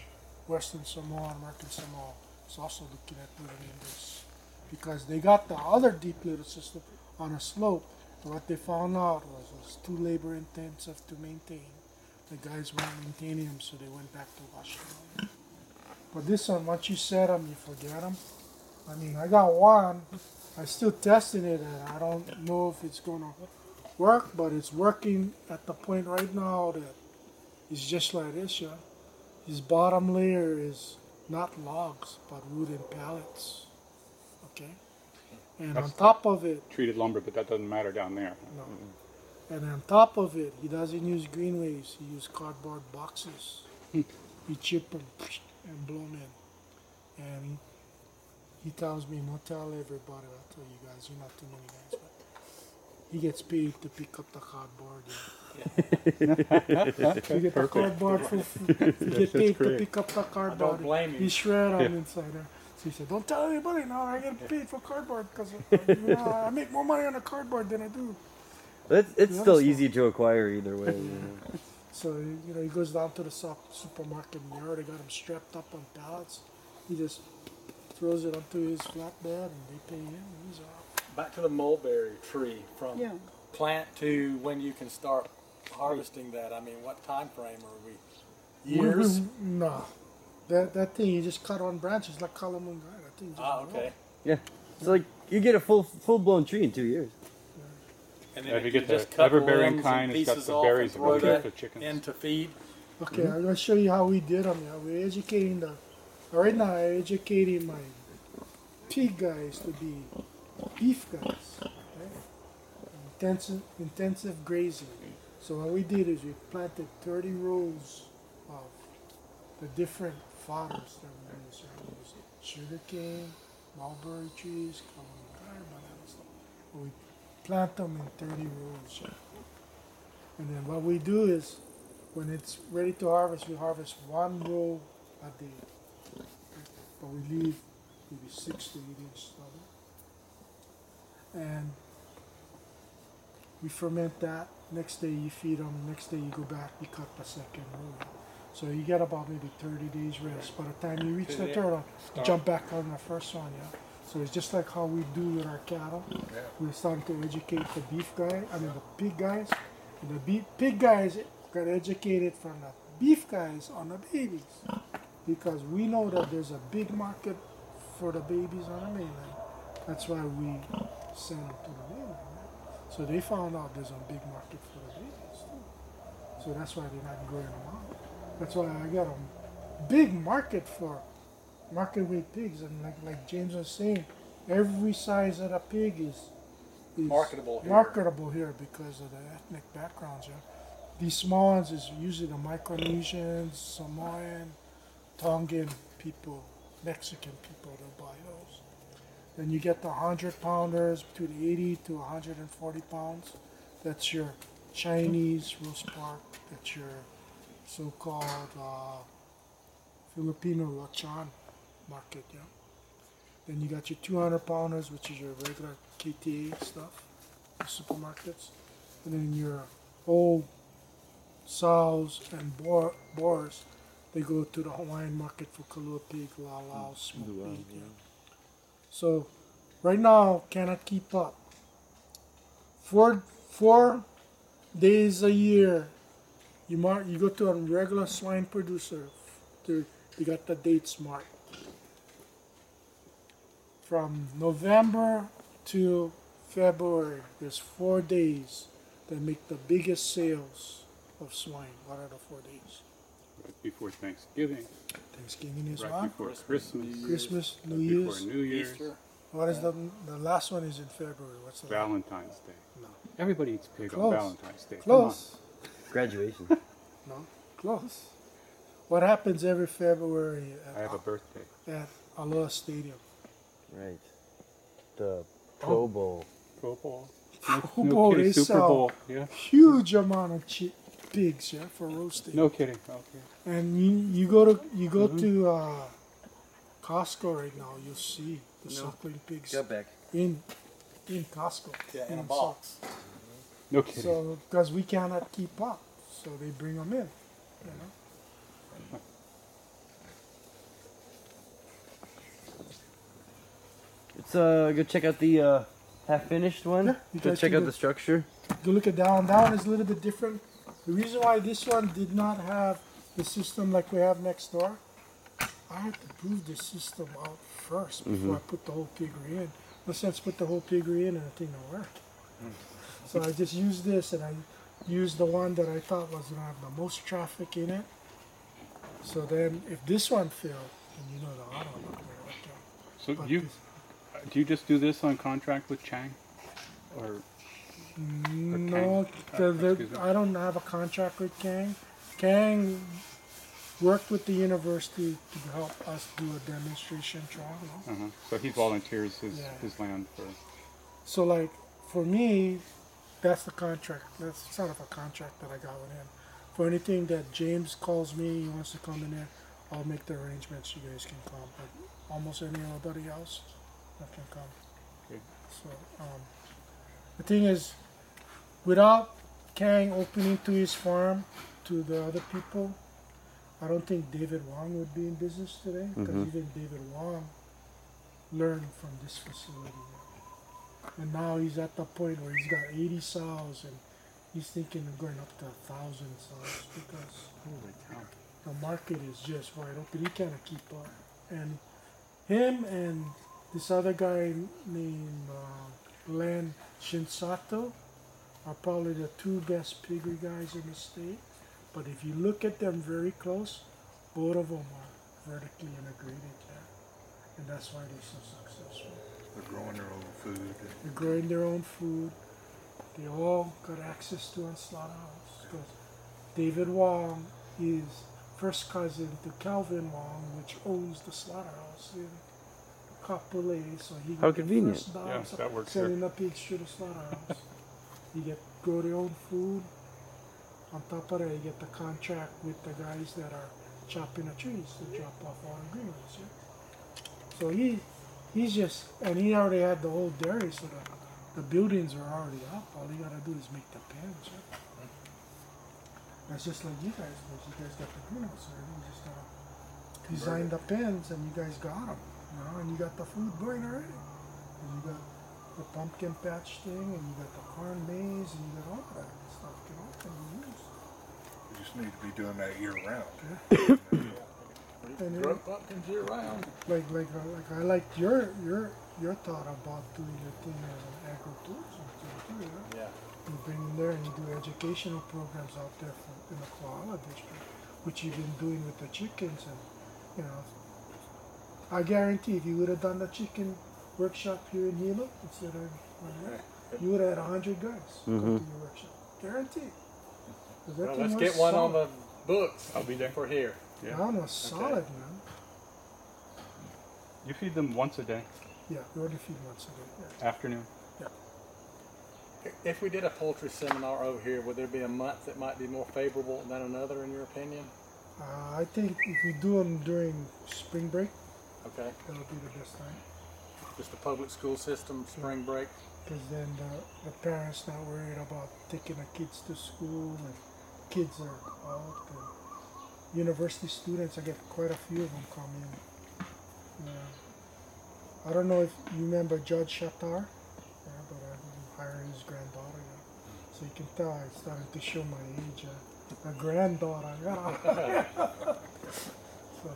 Western Samoa and American Samoa is also looking at putting in this, because they got the other deep litter system on a slope. And what they found out was it was too labor intensive to maintain. The guys weren't maintaining them, so they went back to Washington. But this one, once you set them, you forget them. I mean, I got one. I'm still testing it, and I don't know if it's gonna work, but it's working at the point right now that it's just like this, yeah. His bottom layer is not logs, but wooden pallets. Okay? And on top of it, Treated lumber, but that doesn't matter down there. no. And on top of it, he doesn't use green waves, he uses cardboard boxes. He chip them and blow them in. And he tells me, don't tell everybody, I'll tell you guys, you're not too many guys, but he gets paid to pick up the cardboard. You get the cardboard you get paid to pick up the cardboard. don't blame you. He shred on inside there. So he said, don't tell anybody now, I get paid for cardboard because I make more money on the cardboard than I do. It's still easy to acquire either way. So, he goes down to the supermarket and they already got him strapped up on pallets. He just throws it onto his flatbed and they pay him and he's off. Back to the mulberry tree, from Yeah. plant to when you can start harvesting that. I mean, what time frame are we? Years? No. That thing, you just cut on branches like calamungai. That thing just Ah, okay. Yeah. It's like you get a full blown tree in 2 years. And If you you get just the cut ever-bearing limbs kind, and it's got pieces the off berries and that really throw good that for chickens. in to feed. Okay, I'm gonna show you how we did them. Yeah, we're educating right now I'm educating my pig guys to be beef guys. Okay? Intensive grazing. So what we did is we planted 30 rows of the different fodders that we use. We use sugarcane, mulberry trees, bananas. We plant them in 30 rows. And then what we do is, when it's ready to harvest, we harvest 1 row a day. But we leave maybe 6 to 8 inch stubble. And we ferment that. Next day you feed them. Next day you go back, you cut the second row. So you get about maybe 30 days rest. By the time you reach the third one, you jump back on the first one, yeah? So it's just like how we do with our cattle. We're starting to educate the beef guy, the pig guys. And the pig guys got educated from the beef guys on the babies because we know that there's a big market for the babies on the mainland. That's why we send them to the mainland. Right? So they found out there's a big market for the babies too. So that's why they're not growing them out. That's why I got a big market for market weight pigs, and like James was saying, every size of the pig is Marketable here. marketable here because of the ethnic backgrounds. Yeah? These small ones is usually the Micronesians, Samoan, Tongan people, Mexican people that buy those. Then you get the 100-pounders between 80 to 140 pounds. That's your Chinese roast pork. That's your so-called Filipino lechon market. Yeah. Then you got your 200-pounders, which is your regular KTA stuff, the supermarkets. And then your whole sows and boars, they go to the Hawaiian market for kalua pig, lalao, smoked meat. Yeah. So right now, cannot keep up. 4 days a year, you go to a regular swine producer, you got the dates marked. From November to February, there's 4 days that make the biggest sales of swine. What are the 4 days? Right before Thanksgiving, Thanksgiving is right one. before Christmas, Christmas, New right Year's. before New Year's, Easter. What is the last one is in February? What's the Valentine's Day. No. Everybody eats pig Close. on Valentine's Day. Come Close. Graduation. No, close. What happens every February on. I have a birthday. at Aloha Stadium? Right. The Pro Bowl. Pro Bowl. Pro Bowl, kidding, they Super sell Bowl. Yeah. huge amount of pigs, yeah, for roasting. No kidding. Okay. And you go to Costco right now, you'll see the suckling pigs back. in Costco. Yeah, in a So- box. No kidding. So because we cannot keep up, so they bring them in. You know? Let's go check out the half finished one. Yeah, you Go guys check can out go- the structure. Go look at that one. That one is a little bit different. The reason why this one did not have the system like we have next door, I had to prove the system out first before I put the whole piggery in. No sense put the whole piggery in and the thing don't work. So I just used this, and I used the one that I thought was going to have the most traffic in it. So then if this one failed, then you know the other one not going to work out. So But you this- do you just do this on contract with Chang, or No, Excuse me. I don't have a contract with Kang. Kang worked with the university to help us do a demonstration trial. No? so he volunteers his Yeah. his land for. So like for me, that's the contract. That's sort of a contract that I got with him. For anything that James calls me, he wants to come in there, I'll make the arrangements. You guys can come, but almost anybody else that can come. Okay. So the thing is, without Kang opening to his farm to the other people, I don't think David Wong would be in business today, because even David Wong learned from this facility. And now he's at the point where he's got 80 sows and he's thinking of going up to 1,000 sows because the market is just wide open. He cannot keep up. And him and this other guy named Glenn Shinsato are probably the 2 best piggery guys in the state. But if you look at them very close, both of them are vertically integrated. Yeah? And that's why they're so successful. They're growing their own food. They're growing their own food. They all got access to a slaughterhouse. Because David Wong is first cousin to Calvin Wong, which owns the slaughterhouse in Kapolei. So he How get convenient. first dogs Yeah, that works selling the pigs to the slaughterhouse. You get grow their own food. On top of that, you get the contract with the guys that are chopping the trees to drop off all the greenways. Yeah? So he's just, and he already had the whole dairy, so the buildings are already up. All you gotta do is make the pens. Yeah? That's just like you guys do. You guys got the greenhouse already. You just gotta design the pens, and you guys got them. You know, and you got the food going already. And you got the pumpkin patch thing, and you got the corn maze, and you got all that stuff. You know, can be used. You just need to be doing that year round. And Grow pumpkins year round. like I liked your thought about doing your thing as an agritourism thing too. Yeah? Yeah. You bring in there and you do educational programs out there in the Koala district, which you've been doing with the chickens, and you know, I guarantee if you would have done the chicken workshop here in Hilo instead of you would have had 100 guys come to your workshop. Guarantee. 'Cause that Well, thing let's was get one on solid. the books. I'll be there. For here. Yeah. That one was solid, man. You feed them once a day, Yeah, we only feed once a day. Yeah. afternoon. If we did a poultry seminar over here, would there be a month that might be more favorable than another, in your opinion? I think if we do them during spring break, Okay. that'll be the best time. Just the public school system, spring break. Because then the parents not worried about taking the kids to school, and kids are out, and university students, I get quite a few of them come in. Yeah. I don't know if you remember Judge Shatar, but I hired his granddaughter. Yeah. So you can tell I'm starting to show my age. A granddaughter. So,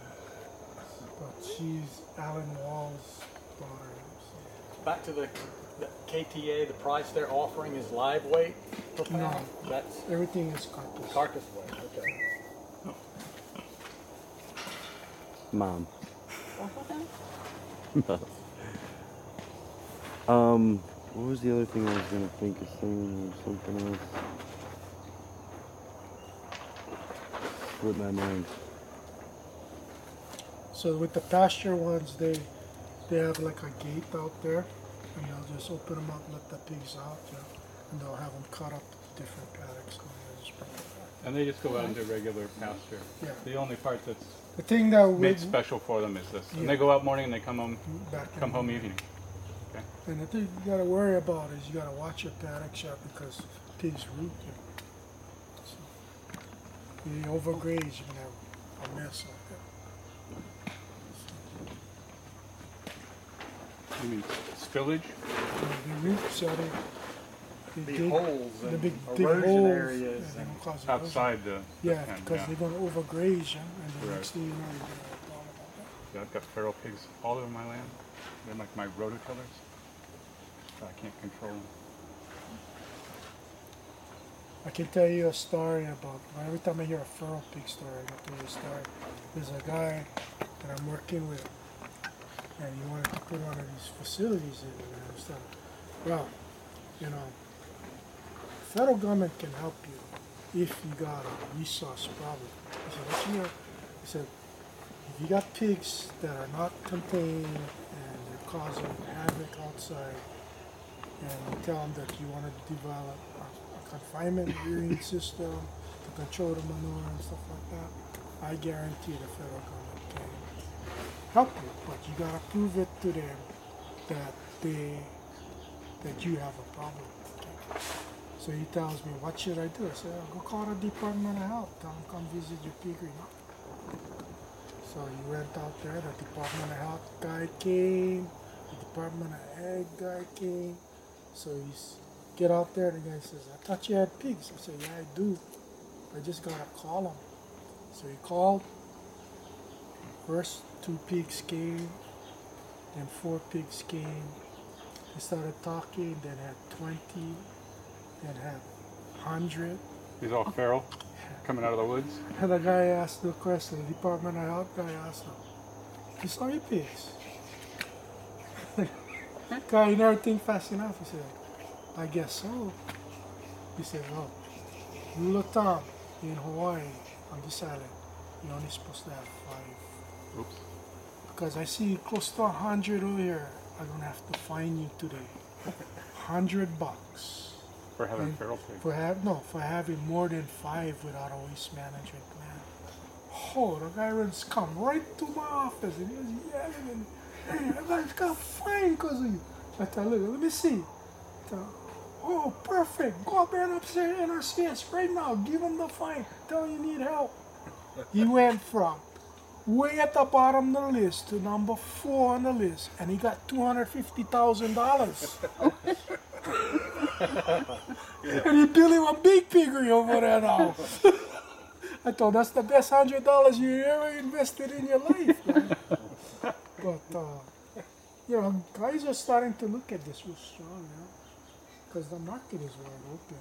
but she's Alan Wall's daughter. So. Back to the KTA, the price they're offering is live weight per pound? No. That's Everything is carcass. carcass weight, okay. Mom. What was the other thing I was gonna think of saying or something else? Slipped my mind. So with the pasture ones, they have like a gate out there, and they'll just open them up, let the pigs out, and they'll have them cut up different paddocks. And they'll just bring them back. And they just go out into regular pasture. Yeah. The only part that's The thing that made we special for them is this. Yeah. And they go out morning and they come home come home evening. Okay. And the thing you gotta worry about is you gotta watch your paddock shop because pigs root you. So, if you overgraze, you can have a mess like that. You mean spillage? The roots, so they Big dig holes the and big erosion holes, areas and they and don't cause erosion. Outside the Yeah, pen, because they're going to overgraze you, and the Right. next thing you know, you're going to have a problem about that. Yeah, I've got feral pigs all over my land. They're like my rototillers. I can't control them. I can tell you a story about, every time I hear a feral pig story, I can tell you a story. There's a guy that I'm working with, and he wanted to put one of these facilities in, and I was like, well, you know, federal government can help you if you got a resource problem. I said, what you know? He said, if you got pigs that are not contained and they're causing havoc outside, and you tell them that you want to develop a confinement rearing system to control the manure and stuff like that, I guarantee the federal government can help you, but you gotta prove it to them that you have a problem. Okay? So he tells me, what should I do? I said, go call the Department of Health, tell them come visit your piggery. So he went out there, the Department of Health guy came, the Department of Ag guy came. So he's get out there, and the guy says, I thought you had pigs. I said, yeah, I do. I just gotta call them. So he called. First 2 pigs came, then 4 pigs came. They started talking, then had 20, then had 100. These all feral, coming out of the woods. And the guy asked the question, the Department of Health guy asked him, you saw your pigs? Guy, you never think fast enough. He said, I guess so. He said, well, rule of thumb in Hawaii, on this island, you're only supposed to have 5. Oops. Because I see close to 100 over here, I'm going to have to fine you today. $100 For having And feral pigs. for having more than 5 without a waste management plan. Oh, the guy runs come right to my office and he was yelling and hey, I got fined because of you. I tell him, let me see. I tell him, oh, perfect. Go up there and upstairs NRCS right now. Give him the fine. Tell him you need help. He went from way at the bottom of the list to number 4 on the list, and he got $250,000. And he built him a big piggery over there now. I told that's the best $100 you ever invested in your life, man. But you know, guys are starting to look at this real strong now, because the market is wide open.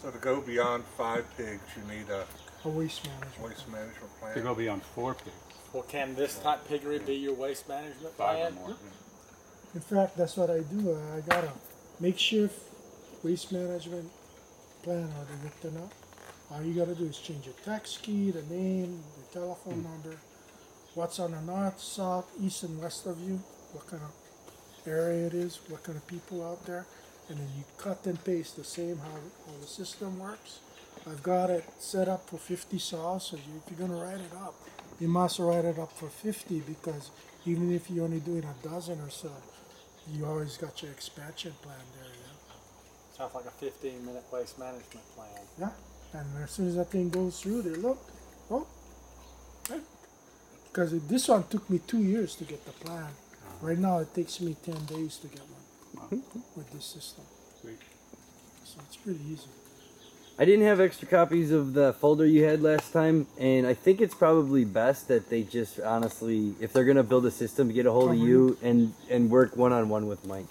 So to go beyond 5 pigs, you need a A waste management. waste management plan. To go beyond 4 pigs, Well, can this type piggery be your waste management 5 plan? or more. In fact, that's what I do. I got a makeshift waste management plan or the written up. All you gotta do is change your tax key, the name, the telephone number, what's on the north, south, east, and west of you, what kind of area it is, what kind of people out there, and then you cut and paste the same how the system works. I've got it set up for 50 sows, so if you're gonna write it up, you must write it up for 50, because even if you're only doing a dozen or so, you always got your expansion plan there, Sounds like a 15-minute waste management plan. yeah? And as soon as that thing goes through, they look, oh, because this one took me 2 years to get the plan. Right now, it takes me 10 days to get one with this system. Sweet. So it's pretty easy. I didn't have extra copies of the folder you had last time, and I think it's probably best that they just honestly, if they're gonna build a system, get a hold of you and work one-on-one with Mike.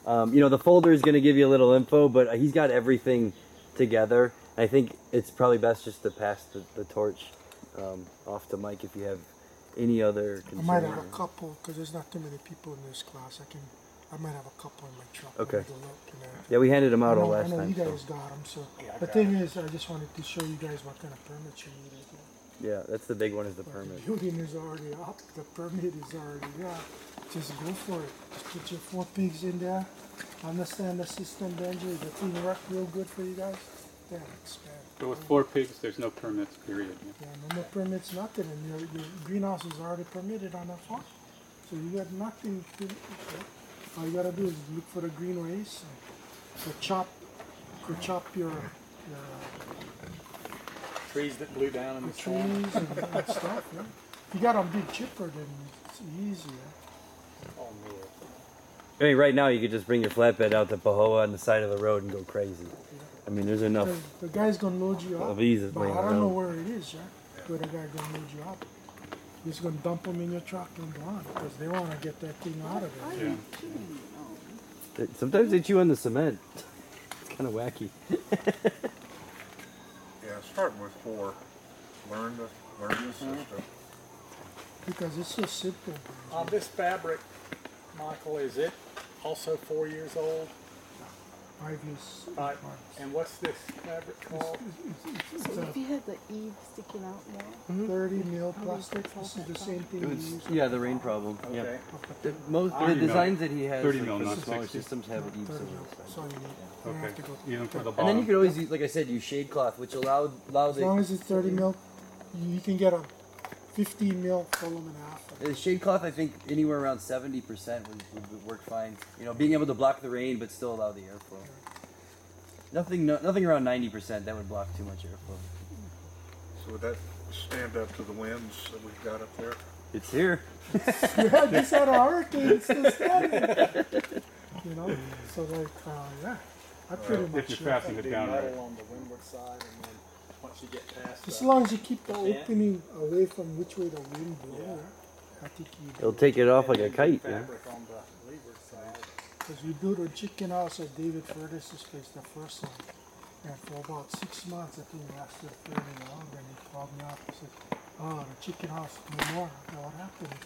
You know, the folder is gonna give you a little info, but he's got everything together. I think it's probably best just to pass the torch off to Mike if you have any other I might concerns. have a couple, because there's not too many people in this class. I might have a couple in my truck. Okay. I'll look, you know. Yeah, we handed them out all I last know time. you So. guys got them, so. Yeah, I The got thing is, I just wanted to show you guys what kind of permits you need. Yeah, that's the big one is the But permit. the building is already up, the permit is already up. Just go for it. Just put your 4 pigs in there. Understand the system, Benji. The thing worked real good for you guys. Then expand. But with 4 pigs, there's no permits, period. Yeah. Yeah, no more permits, nothing. And your greenhouse is already permitted on that farm. So you got nothing to, all you gotta do is look for the green waste. So chop your Trees that blew down in the trees storm. and stuff. Yeah. If you got a big chipper, then it's easier. Oh, man. I mean, right now you could just bring your flatbed out to Pahoa on the side of the road and go crazy. I mean, there's enough The guy's gonna load you up. of these But laying I don't know around. where it is, yeah. Where the guy gonna load you up. He's gonna dump them in your truck and go on, because they wanna get that thing out of there. Yeah. Sometimes they chew on the cement. It's kind of wacky. Yeah, starting with 4. Learn the system. Because it's so simple. On this fabric, Michael, is it also 4 years old? 5 years. 5 And what's this fabric called? So if you had the eave sticking out more, 30 mil plastic. This is the same thing we use. Yeah, the rain problem. Yeah. Okay. The most the 30 mil. designs that he has 30 like, mil, for the not smaller 60. systems have it eaves 30 on mil. the So you need. You don't have to go. Even for the And then you bottom. could always use, like I said, use shade cloth, which allow As long as it's 30 mil, you can get a 15 mil fold them in half. the shade cloth. I think anywhere around 70% would work fine. You know, being able to block the rain but still allow the airflow. Nothing around 90%. That would block too much airflow. So would that stand up to the winds that we've got up there? It's here. Yeah, just had a hurricane, it's still standing. You know, so like, yeah, I pretty If much. you're Yeah. passing it Do down right. metal on the windward side, and then once you get past As the long as you keep the Yeah. opening away from which way the wind blows, Yeah. I think you. It'll take it off like a and kite. then Yeah. fabric on the leeward side. Because we built a chicken house at David Furtis's place, the first one. And for about 6 months, I think it lasted fairly long. And he called me up and said, oh, the chicken house, no more. I said, what happened?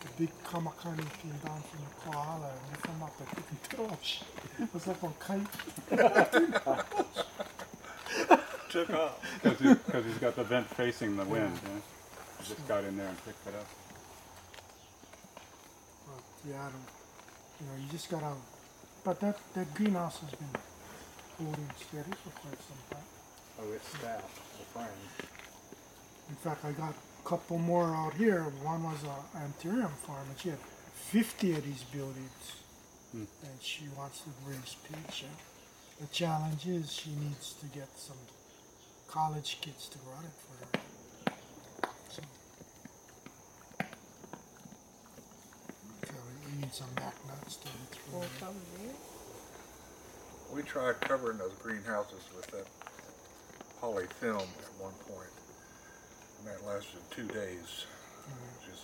The big kamakani came down from the koala and they come up and took torch. It was like a kite. Took off. Because he's got the vent facing the wind. Yeah. He just got in there and picked it up. But yeah, I don't, you know, you just gotta, but that greenhouse has been holding steady for quite some time. Oh, it's stout, the frame. In fact, I got a couple more out here. One was an anthurium farm, and she had 50 of these buildings, and she wants to raise pigs. Yeah. The challenge is she needs to get some college kids to run it for her. So we need some back nuts to go through. or it. probably. We tried covering those greenhouses with that poly film at one point. And that lasted 2 days. Just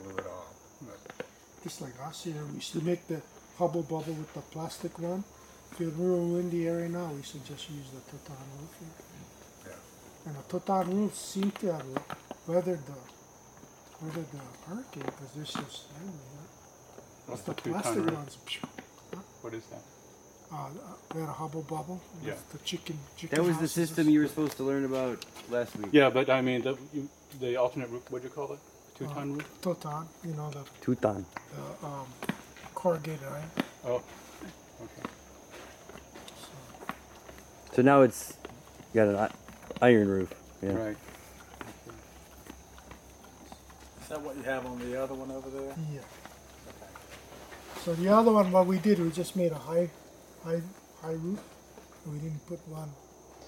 blew it off. But Just like us here, we used to make the hubble bubble with the plastic one. If you're in a real windy area now, we should just use the Totan roof here. yeah. And the Totan roofs seem to have weathered the hurricane because there's just What's the the two-ton plastic roof? ones. What is that? We had a hubble bubble. Yeah. The chicken. That was the houses. system you were supposed to learn about last week. Yeah, but I mean, the alternate roof, what'd you call it? Two-ton roof? Totan, you know, the Tutan. corrugated iron. Oh, okay. So now it's got an iron roof. Yeah. Right. Is that what you have on the other one over there? Yeah. So the other one, what we did, we just made a high roof. We didn't put one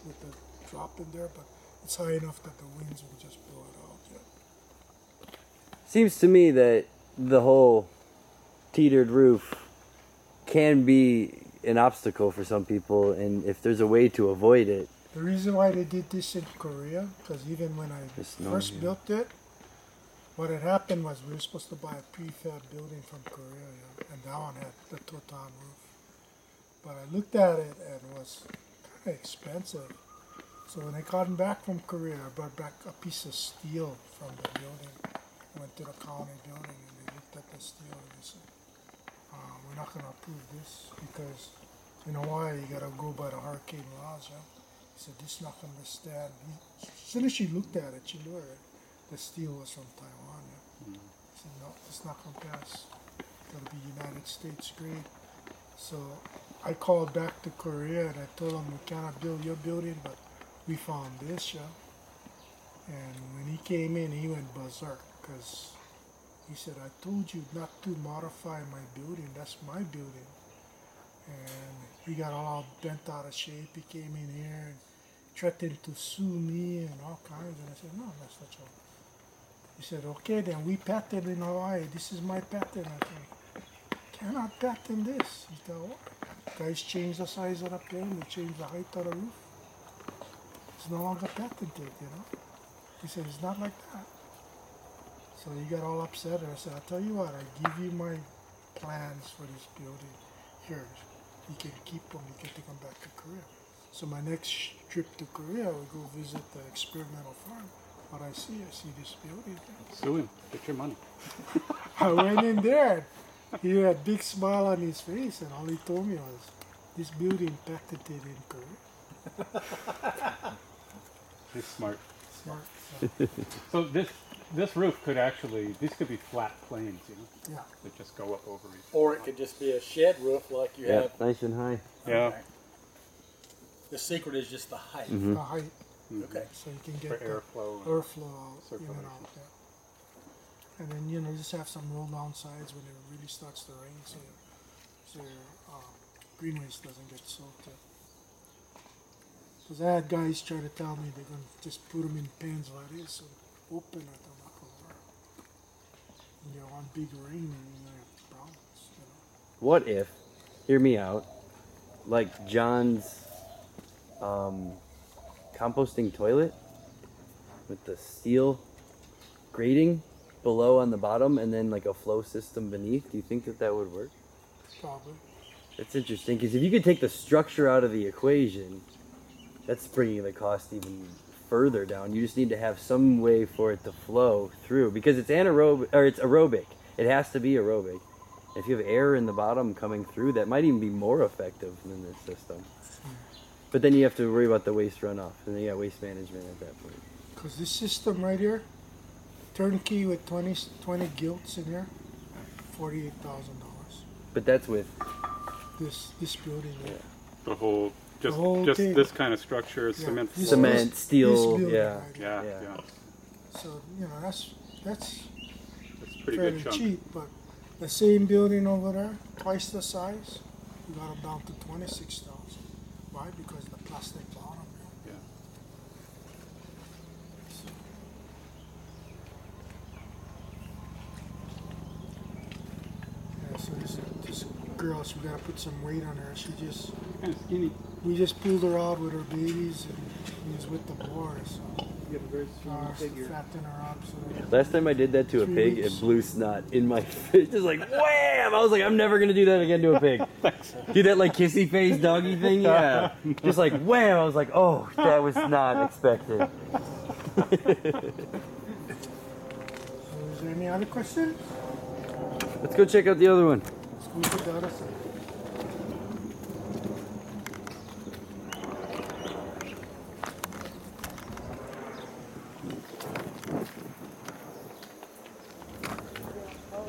with the drop in there, but it's high enough that the winds will just blow it out. Yeah. Seems to me that the whole teetered roof can be an obstacle for some people, and if there's a way to avoid it. The reason why they did this in Korea, because even when I There's no first idea. built it, what had happened was we were supposed to buy a prefab building from Korea, yeah, and that one had the Totan roof. But I looked at it and it was kind of expensive. So when I got back from Korea, I brought back a piece of steel from the building. I went to the county building and they looked at the steel and they said, we're not going to approve this because in Hawaii you got to go by the hurricane laws. Yeah? He said, this is not going to stand. As soon as she looked at it, she knew it. The steel was from Taiwan. Yeah? He said, no, it's not going to pass. It's got to be United States grade. So I called back to Korea and I told them we cannot build your building, but we found this, yeah. And when he came in, he went berserk because he said, I told you not to modify my building. That's my building. And he got all bent out of shape. He came in here and threatened to sue me and all kinds. And I said, no, that's not true. He said, okay, then we patented in Hawaii. This is my patent. I said, cannot patent this. He said, what? Guys changed the size of the plane. They changed the height of the roof. It's no longer patented, you know. He said, it's not like that. So he got all upset, and I said, I'll tell you what, I give you my plans for this building. Here, you can keep them, you can take them back to Korea. So my next trip to Korea, we go visit the experimental farm. What I see this building. Sue him. Get your money. I went in there, he had a big smile on his face, and all he told me was, this building patented in Korea. He's smart. Smart. So this roof could actually, these could be flat planes, you know, Yeah. that just go up over each Or it could just be a shed roof like you Yeah, have. nice and high. Yeah. Okay. The secret is just the height. Mm-hmm. The height, Okay. so you can For get the airflow. airflow out, in circulation. and out there. And then, you know, just have some roll down sides when it really starts to rain so your greenways doesn't get soaked. Because I had guys try to tell me they're going to just put them in pens like this and open it and not over. And you get one big rain and you have problems, you know. What if, hear me out, like John's composting toilet with the steel grating below on the bottom and then like a flow system beneath? Do you think that would work? Probably. That's interesting because if you could take the structure out of the equation, that's bringing the cost even further down. You just need to have some way for it to flow through because it's anaerobic or it's aerobic. It has to be aerobic. If you have air in the bottom coming through, that might even be more effective than this system. But then you have to worry about the waste runoff, and then you got waste management at that point. Because this system right here, turnkey with 20 gilts in here, $48,000. But that's with This building here. The whole, just whole just thing. this kind of structure, Yeah. cement This- floor. cement, this steel, building yeah. right here. Yeah, Yeah. yeah. So, you know, that's That's a pretty fairly good chunk. cheap, but the same building over there, twice the size, we got it down to 26,000. Why? Because the plastic bottom. Yeah. So, yeah, so this girl, we gotta put some weight on her. She Kind of skinny. we just pulled her out with her babies and we was with the boys. So You have a very small to figure. fatten her up. So Last time I did that to a 3 pig, weeks. it blew snot in my face. Just like wham! I was like, I'm never gonna do that again to a pig. Do that like kissy face doggy thing, yeah. Just like wham! I was like, oh, that was not expected. So is there any other questions? Let's go check out the other one. Let's go to the other side.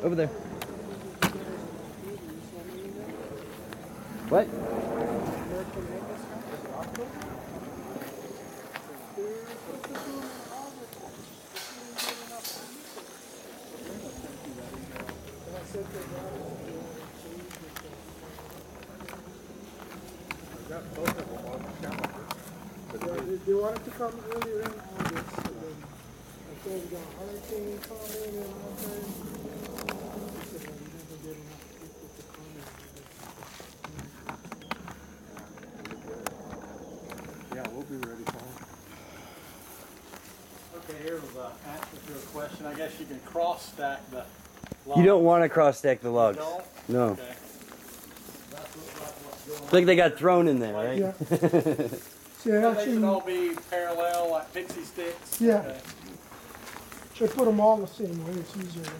Over there. What? They wanted to come earlier in August, and then I told them the hurricane coming and all that. They said, well, we never get enough people to come in. Yeah, we'll be ready for it. Okay, here's the answer to a question. I guess you can cross stack the You don't want to cross stack the logs. Don't? No. Okay. That's what's going It's like they got thrown in there, right? Yeah. See, on. They actually, should all be parallel, like pixie sticks. Yeah. Okay. should put them all the same way, it's easier.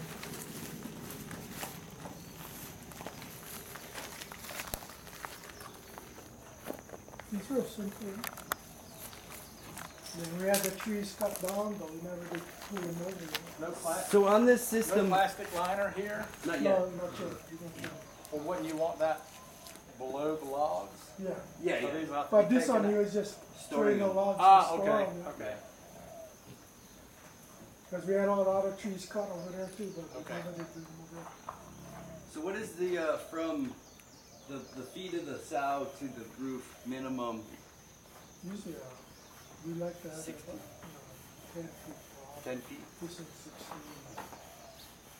It's real simple. Then we had the trees cut down, but we never did pull them over yet. No plastic. So on this No system, plastic liner here. not No, yet. not yet. You don't know. Well, wouldn't you want that below the logs? Yeah, Yeah, So yeah. these will have to but be this taken one out. here is just Storing storing the them. logs Ah, to store okay, them. okay. Because we had all the other trees cut over there too, but we Okay. never did them over there. So what is the from the feet of the sow to the roof minimum? Usually, we like to have it 60. about, 10 feet tall. 10 feet. This is 16.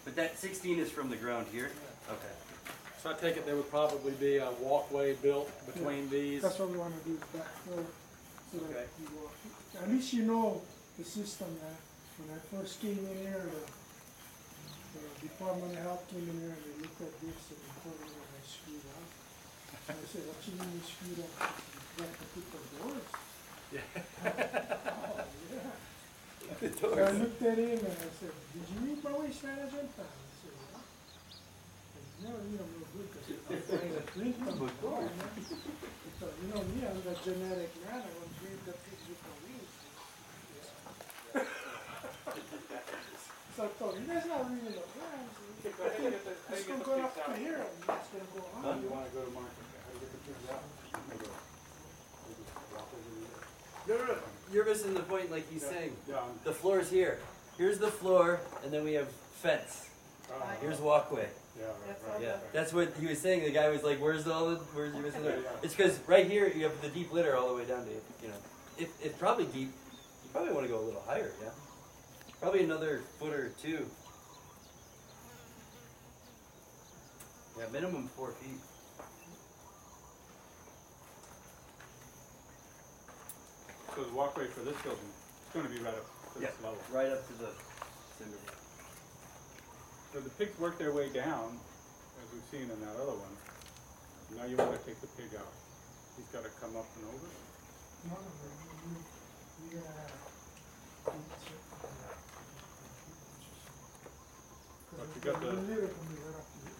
But that 16 is from the ground here. Okay. So I take it there would probably be a walkway built between these. That's what we want to do is backfill so Okay. that you walk. At least you know the system. When I first came in here, the Department of Health came in here and they looked at this and they told me that I screwed up. And I said, what you mean you screwed up? You got to put the doors. Yeah. Oh, yeah. So I looked at him and I said, did you read my waste management plan? He said, yeah. I said, no, you don't know good because I'm trying to drink from the door. So, you know me, I'm the genetic man. I want to breed the pigs with the wings. So I told him, you guys not reading the plans. It's going to go up to here and it's going to go on. You want to go to market? How do you get the pigs out? No. You're missing the point, like he's saying. Yeah. The floor is here. Here's the floor, and then we have fence. Here's walkway. Yeah, right. Yeah, that's what he was saying. The guy was like, "Where's you missing there?" It's because right here you have the deep litter all the way down to it's probably deep. You probably want to go a little higher, yeah. Probably another foot or two. Yeah, minimum 4 feet. So the walkway for this building, it's going to be right up to this level. Right up to the cinder. So the pigs work their way down, as we've seen in that other one. Now you want to take the pig out. He's got to come up and over. No, you're going to have But you got the- litter can be right up to here.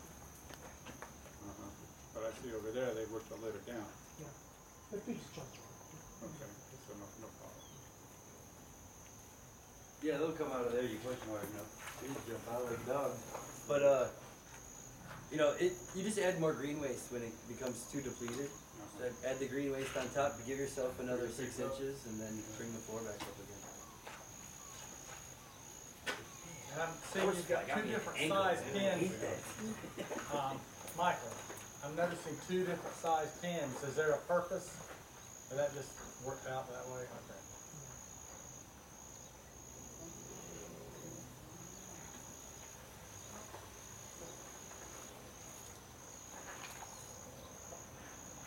But I see over there, they work the litter down. Yeah. The pigs jump on. Okay, so no problem. Yeah, they'll come out of there. You push them hard enough. They just jump out like dogs. But you just add more green waste when it becomes too depleted. So add the green waste on top to give yourself another 6 inches, and then bring the floor back up again. And I'm seeing you've got two different size pins. Michael, I'm noticing two different size pins. Is there a purpose? Or that just worked out that way? Okay.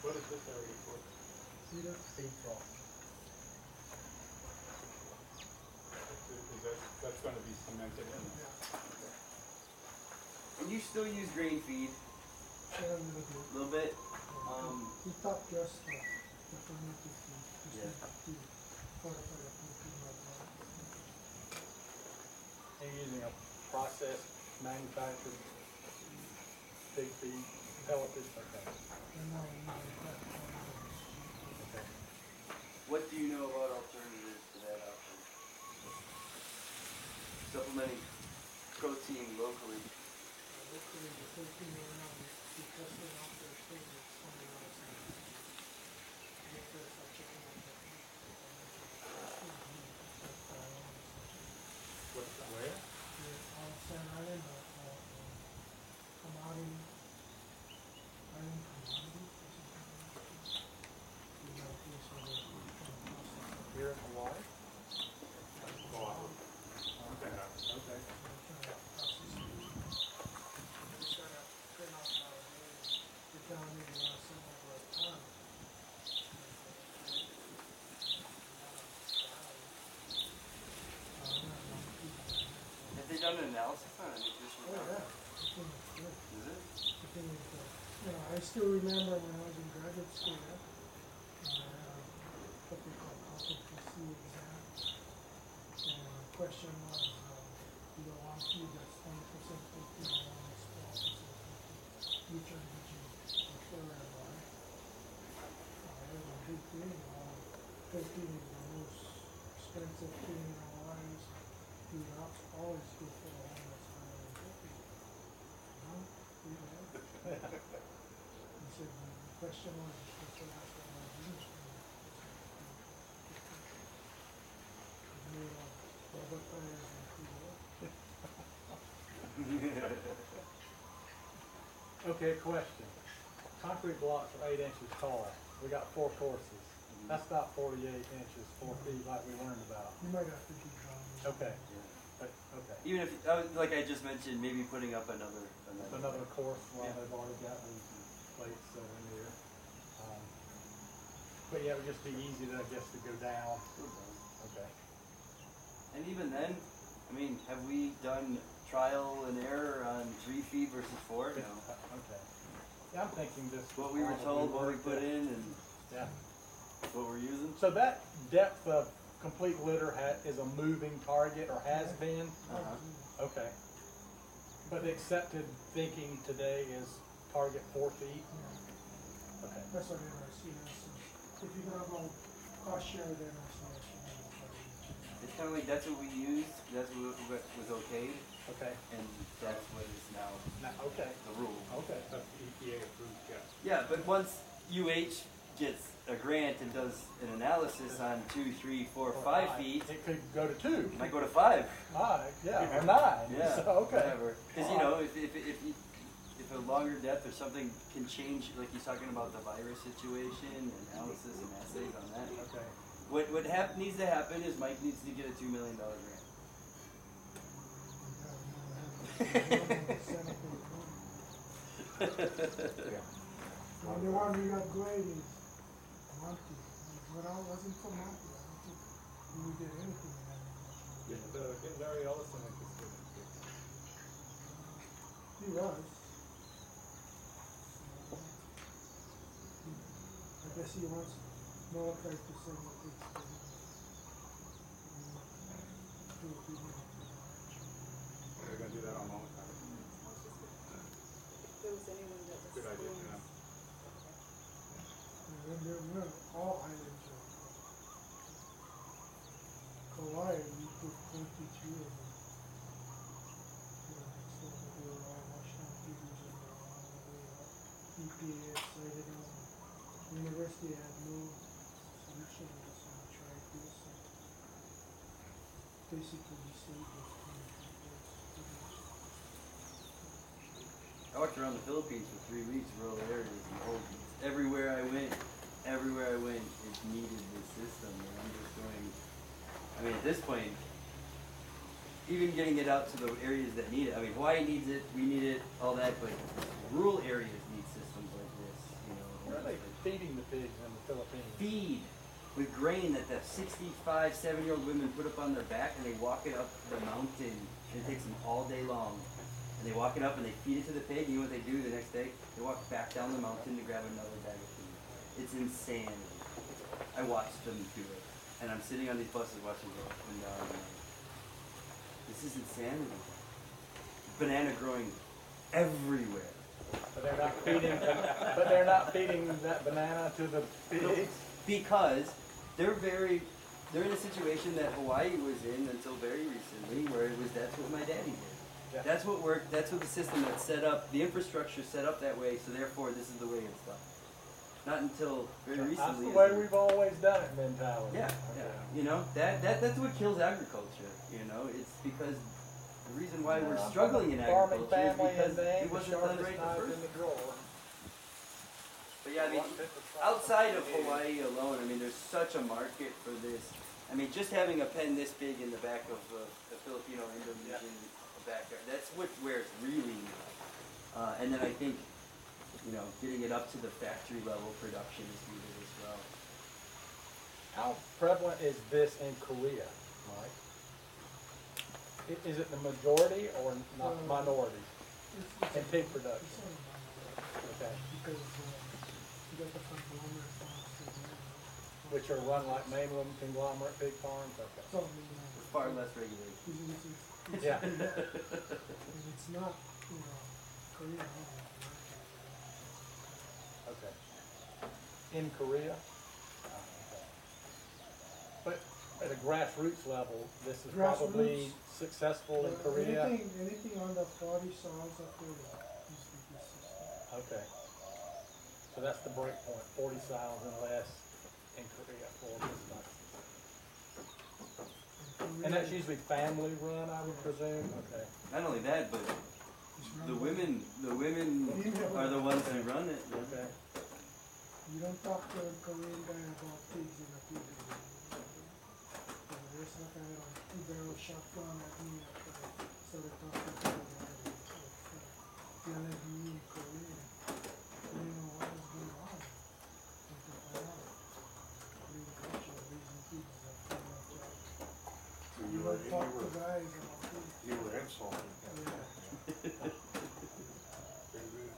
What is this area for? Feed trough. that's going to be cemented in. And you still use grain feed Share a little bit. a little bit. He thought just the fermented food. Yeah. Part of the protein of And using a processed, manufactured pig feed, pelleted, okay. and now we know that. Okay. What do you know about alternatives to that option? Supplementing protein locally. Locally, the protein right now is tested out their state with something else. Get this, I'll check it out. What's that, where? On San Island, commodity, island commodity. Here in Hawaii? Oh, okay. Okay. Have they done an analysis on it? Oh, yeah. The Is it? thing is, I still remember when I was in graduate school, what they call competency exam. And the question was, you don't want food that's 20% protein, you want this 12% protein. Which one would you prefer and why? It was a big thing. Protein is the most expensive thing in our lives. You would always go for the one that's higher in protein. No? You know? He said the question was, what's the last one I used? It's made of rubber tires and crude oil. Okay, question. Concrete blocks are 8 inches tall. We got 4 courses. That's not 48 inches, 4 feet like we learned about. You might have to keep going. Okay. Yeah. Okay. Even if, like I just mentioned, maybe putting up another. Another course while Yeah. they've already got these plates so in there. But yeah, it would just be easy to, I guess, to go down. Okay. And even then, I mean, have we done trial and error on 3 feet versus 4? No. Okay. Yeah, I'm thinking this. What we were told, what we put in, and Yeah. what we're using. So that depth of complete litter is a moving target or has been? Uh-huh. Okay. But the accepted thinking today is target 4 feet? Okay. That's what NRC is. If you're gonna go cost share with NRC, It's kind of like that's what we used, that's what was okayed, Okay. and that's what is now Okay. the rule. Okay. That's EPA approved, yes. Yeah, but once UH gets a grant and does an analysis on 2, 3, 4, 5 feet, It could go to 2. it might go to 5. Yeah, or 9. Yeah, So, okay. whatever. Because if a longer depth or something can change, like he's talking about the virus situation, analysis and assays on that. Okay. What needs to happen is Mike needs to get a $2 million grant. the one we got great is Monty. When I wasn't for Monty, I don't think we would get anything in that. Get Larry Ellison interested in it. He was. I guess he wants Malachi to send the things to him. They're gonna do that on long time. If there was anyone that was. Good idea, yeah. We're all islands are. Kauai, we put 23 of them. So they were all Washington figures and they're all the way up. EPA cited them. University had no solution, they just want to try this. Basically, we saved those 23 I walked around the Philippines for 3 weeks, rural areas, and everywhere I went, it needed this system. And I'm just going, I mean, at this point, even getting it out to the areas that need it. I mean, Hawaii needs it, we need it, all that, but rural areas need systems like this, you know. Where are they feeding the pigs in the Philippines? Feed. with grain that the 65, 7-year-old women put up on their back, and they walk it up the mountain, and it takes them all day long. And they walk it up and they feed it to the pig. You know what they do the next day? They walk back down the mountain to grab another bag of food. It's insane. I watched them do it, and I'm sitting on these buses watching it up and down. And this is insanity. Banana growing everywhere. But they're not feeding. But they're not feeding that banana to the pigs. Because they're in a situation that Hawaii was in until very recently, where that's what my daddy did. Yeah. That's what worked. That's what the system that's set up. The infrastructure set up that way. So therefore, this is the way it's done. Not until very recently. That's the way we've always done it mentality. Yeah, Okay. yeah. You know that's what kills agriculture. You know, it's because the reason why we're struggling in Farming agriculture is family because and it wasn't done right the in first. the drawer. But yeah, I mean, outside of Hawaii alone, I mean, there's such a market for this. I mean, just having a pen this big in the back of the Filipino Indonesian backyard, that's where it's really needed. And then I think, you know, getting it up to the factory level production is needed as well. How prevalent is this in Korea, Mike? Is it the majority or not minority in pig production? Okay. Because you got the conglomerate farms to do. Which are run like mainland conglomerate pig farms? Okay. So, Far less regulated. Yeah. and it's not, you know, Korea. Okay. In Korea? Okay. But at a grassroots level, this is probably successful in Korea? Anything under 40 sows up there is the good system. Okay. So that's the break point, 40 sows and less in Korea for this type. And that's usually family run, I would presume? Okay. Not only that, but the women are the ones who run it. Yeah. Okay. You don't talk to a Korean guy about pigs in a pig. They're just looking at a 2-barrel shotgun at me after they started talking to me about it. Yelling at me in Korean. You know what was going on. Something like that. Really culture, raising pigs is a female job. You don't talk to guys about pigs. You were insulting him. Yeah. Very good.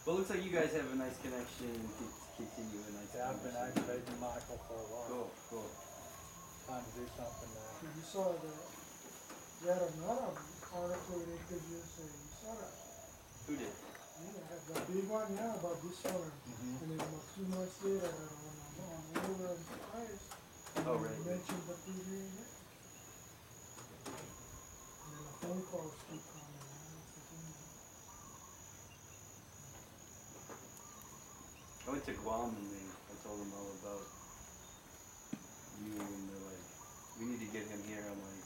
Well, it looks like you guys have a nice connection and continue a nice Yeah, I've been conversation. activating Michael for a while. Cool. Time to do something now. You saw the, you had another article in interviews, so you saw that. Who did? Yeah, the big one, yeah, about this farm. And then about 2 months later, on Odor and Price, Oh, right. you mentioned the TV again. And then the phone calls keep coming. That's the thing. I went to Guam and I told them all about you, and they're like, we need to get him here. I'm like,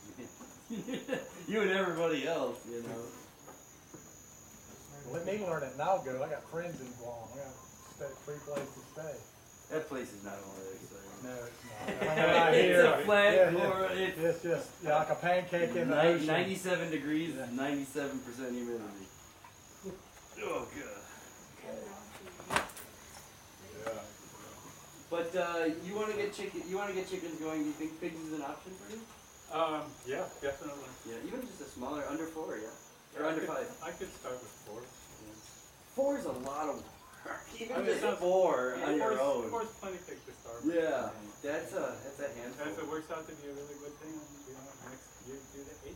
you and everybody else, you know. Let me learn it and I'll go. I got friends in Guam. I got a free place to stay. That place is not all that exciting. No, it's not. It's a flat Yeah, floor. yeah. It's It's just like a pancake in the ocean. 97 degrees, Yeah. 97% humidity. Oh god. Yeah. But you want to get chickens going? Do you think pigs is an option for you? Yeah, definitely. Yeah, even just a smaller, under 4, yeah, or I under could- 5. I could start with 4. 4 is a lot of work. Even I mean, just it's not- 4 on your own. 4 is plenty big to start with. Yeah, that's a handful. And if it works out to be a really good thing, you know, next year do the 8.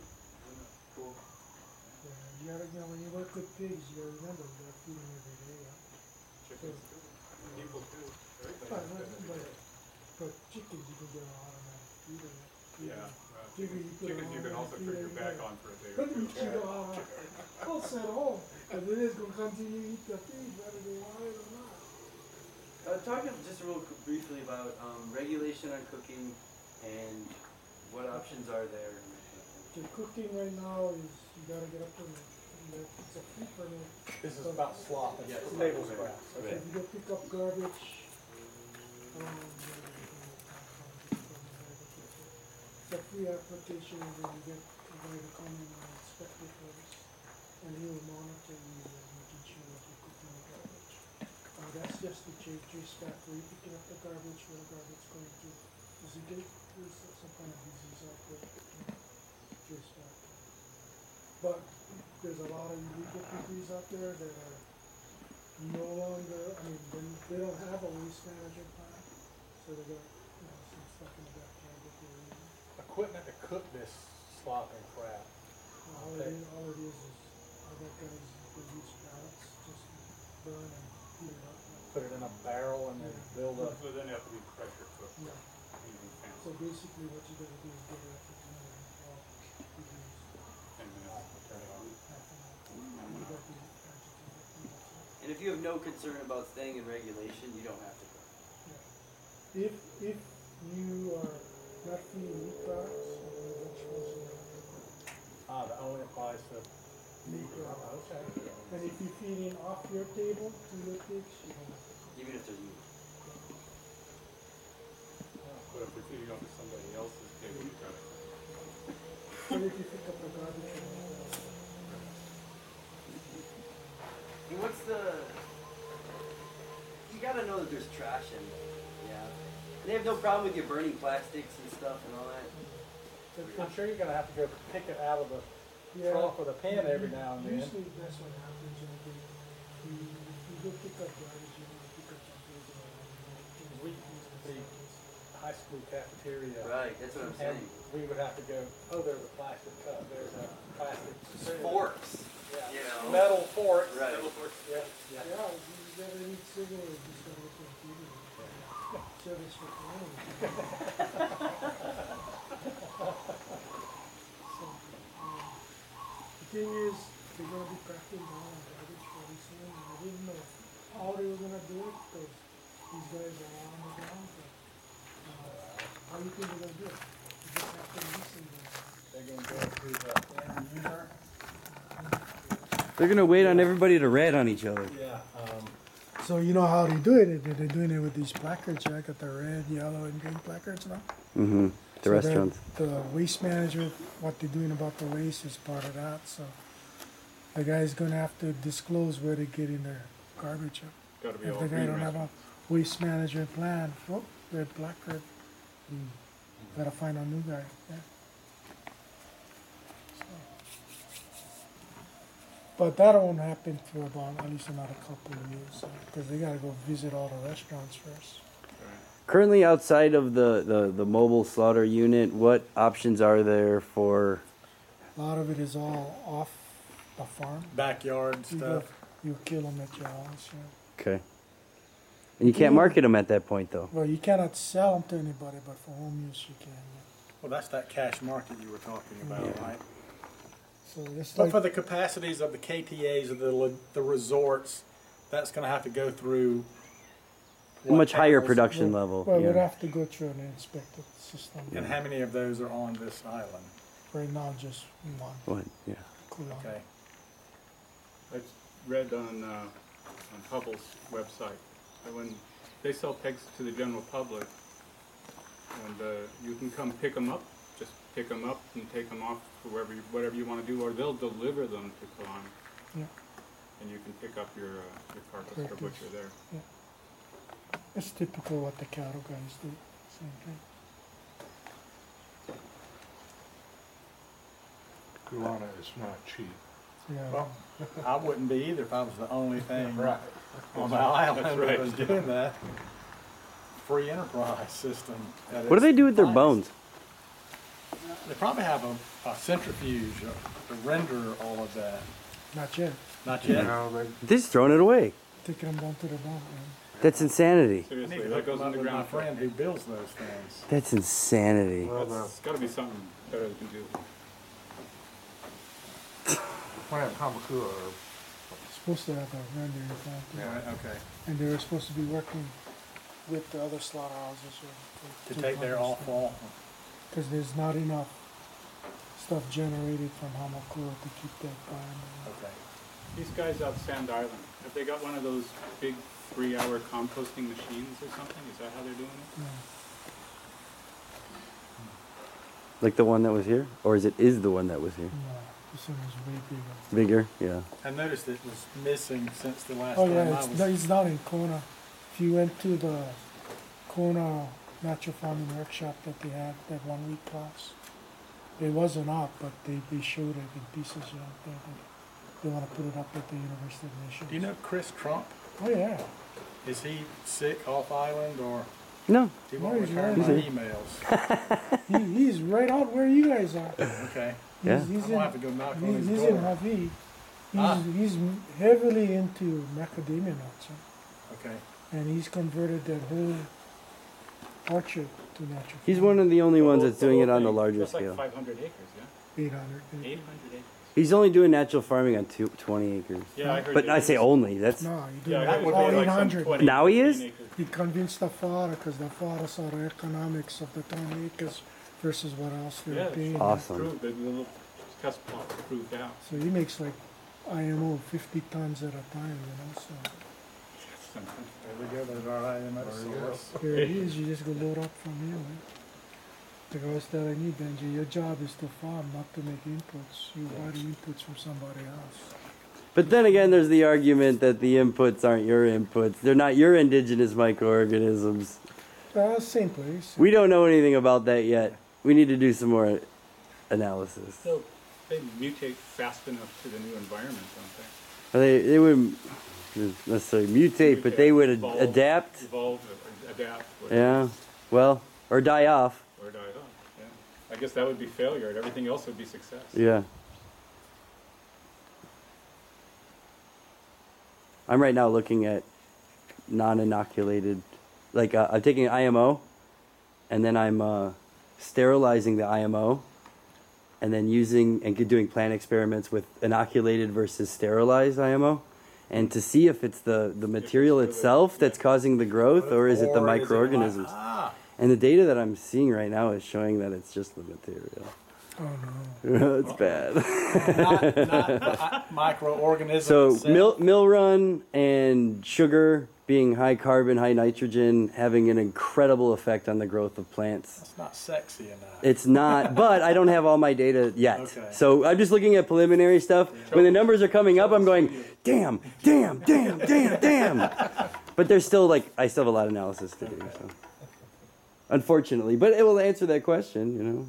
Cool. Yeah, you gotta, you know, when you work with pigs, you gotta remember, you gotta feed them every day. Yeah? Chickens too. People too. But, Everybody. but chickens, you can get an automatic feeder. Yeah. Chicken, Chickens you can also turn your back on for a day or But you two. should also at home, because it is gonna continue to eat the feed whether they want it or not. Talking just real briefly about regulation on cooking and what options are there. The cooking right now is, you gotta get a permit. It's a free permit. This is about slop and Yeah. table scraps. So if you go pick up garbage, it's a free application, and then you get a guy to come and inspect it first. And he will monitor you, making sure that you're cooking it right. J stack where you're picking up the garbage, where the garbage going to. Is it good? There's some kind of disease out there. J stack. But there's a lot of illegal piggeries out there that are no longer, I mean, they don't have a waste management plan, so they got, some stuff in the backyard that they're using. Equipment to cook this slop and crap. All it is I got guys that use pallets, just burn and heat it up. Put it in a barrel and then build up. So then it have to be pressure cooked. Yeah. Using fans. So basically what you gotta do is get it up to 10 and off. 10 minutes to turn it on. You gotta be agitated. And if you have no concern about staying in regulation, you don't have to. If you are not feeding meat products or vegetables, you don't have to burn. That only applies to Meat products. Okay. And if you're feeding off your table to your pigs, you don't have to. Even if there's meat. But if you're feeding off of somebody else's table, you gotta. But if you pick up the garbage, you don't have to. And what's the? You gotta know that there's trash in it. Yeah. And they have no problem with you burning plastics and stuff and all that. I'm sure you're gonna have to go pick it out of the Yeah. trunk with a pan every now and then. Usually that's what happens, you go pick up garbage, you want to pick up something. We used to be high school cafeteria. Right, that's what I'm And saying. we would have to go, there's a plastic cup, there's a plastic spoon. Forks. Yeah. You know. Metal forks. Right. Yeah. Yeah, you gotta eat cigarettes, you just gotta look at TV. Service for family. So, the thing is, they're gonna be cracking down on garbage very soon, and I didn't know how they were gonna do it, because these guys are all on the ground, but, how do you think they're gonna do it? You just have to listen to them. They're gonna go to the end user. They're gonna wait on everybody to rat on each other. Yeah. So you know how they do it? They're doing it with these placards. I got the red, yellow, and green placards now. Mm-hmm. The So restaurants. The waste manager, what they're doing about the waste is part of that. So the guy's gonna have to disclose where they're getting their garbage up. Gotta be If all the guy green don't have a waste management plan, red placard. Gotta find a new guy. Yeah. But that won't happen for about at least another couple of years, because they gotta go visit all the restaurants first. Currently, outside of the mobile slaughter unit, what options are there for? A lot of it is all off the farm. Backyard You stuff. you kill them at your house. Yeah. Okay. And you can't market them at that point, though. Well, you cannot sell them to anybody, but for home use you can. Yeah. Well, that's that cash market you were talking about, Yeah. right? So it's But like for the capacities of the KTAs of the resorts, that's going to have to go through A much higher panels? production level. well, we'd Yeah. have to go through an inspected system. And how many of those are on this island? Right now, just one. What? Yeah. Cool. Okay. I read on Hubble's website that when they sell pigs to the general public, and you can come pick them up, just pick them up and take them off for whatever you want to do, or they'll deliver them to Kalan, Yeah. and you can pick up your carcass or Carcass. butcher there. It's typical what the cattle guys do. Same thing. Guyana is not cheap. Yeah. Well, I wouldn't be either if I was the only thing Right. on the island That's that right. was doing that. Free enterprise system. at What do they its do with their finest. bones? They probably have a centrifuge to render all of that. Not yet. Not yet. No, they They're just throwing it away. Taking them down to the dump, man. That's insanity. I need Seriously, to that hook goes them in up the with my ground. friend who builds those things. That's insanity. well, It's got to be something better they can do. the plant Hamakua are Supposed to have a rendering plant. Yeah. Right, okay. And they were supposed to be working with the other slaughterhouses To take their offal. Because there's not enough stuff generated from Hamakua to keep that going. Okay. These guys out Sand Island, have they got one of those big 3-hour composting machines or something? Is that how they're doing it? Yeah. Like the one that was here, or is the one that was here? No, this one is way bigger. Bigger? Yeah. I noticed it was missing since the last Oh time yeah, I was. it's down in Kona. If if you went to the Kona natural farming workshop that they had, that 1 week class, it wasn't up, but they showed it in pieces. You know, they want to put it up at the University of Michigan. Do you know Chris Trump? Oh yeah. Is he sick off island or No. he No, won't he's return right. my emails? He's right out where you guys are. Okay. Yeah. He's I'm gonna have to go knock on his he's in door. Hawaii. Ah. He's heavily into macadamia nuts, huh? Okay. And he's converted that whole orchard to natural. He's one of the only ones that's doing it on the thing, larger that's scale. like 500 acres, yeah? 800. 800 acres. He's only doing natural farming on 20 acres. Yeah, I heard. But I say only. That's No, you do Yeah, I that heard it would all be like some 800. 20, Now he is? 15 acres. He convinced the father because the father saw the economics of the 20 acres versus what else they Yeah, were it's paying. awesome. Proved, the little test plot proved out. So he makes like IMO 50 tons at a time, you know. So There we go. There's our IMO source. here it is. You just go load up from here. Right? Like I was telling you, Benji, your job is to farm, not to make inputs. You buy the inputs from somebody else. But then again, there's the argument that the inputs aren't your inputs. They're not your indigenous microorganisms. Same place. We don't know anything about that yet. We need to do some more analysis. So they mutate fast enough to the new environment, don't They wouldn't necessarily mutate, but they would Evolve. adapt. Evolve, adapt, Yeah. Well, or die off. or die off. Yeah. I guess that would be failure, and everything else would be success. Yeah. I'm right now looking at non-inoculated, like I'm taking an IMO, and then I'm sterilizing the IMO, and then using and doing plant experiments with inoculated versus sterilized IMO, and to see if it's the material really- itself that's causing the growth, or is it the Or is microorganisms? Ah, And the data that I'm seeing right now is showing that it's just the material. Oh no. It's bad. not microorganisms. So itself. mill run and sugar being high carbon, high nitrogen, having an incredible effect on the growth of plants. That's not sexy enough. It's not, but I don't have all my data yet. Okay. So I'm just looking at preliminary stuff. When the numbers are coming up, I'm going, damn. But there's still I still have a lot of analysis to do. So. Unfortunately, but it will answer that question, you know.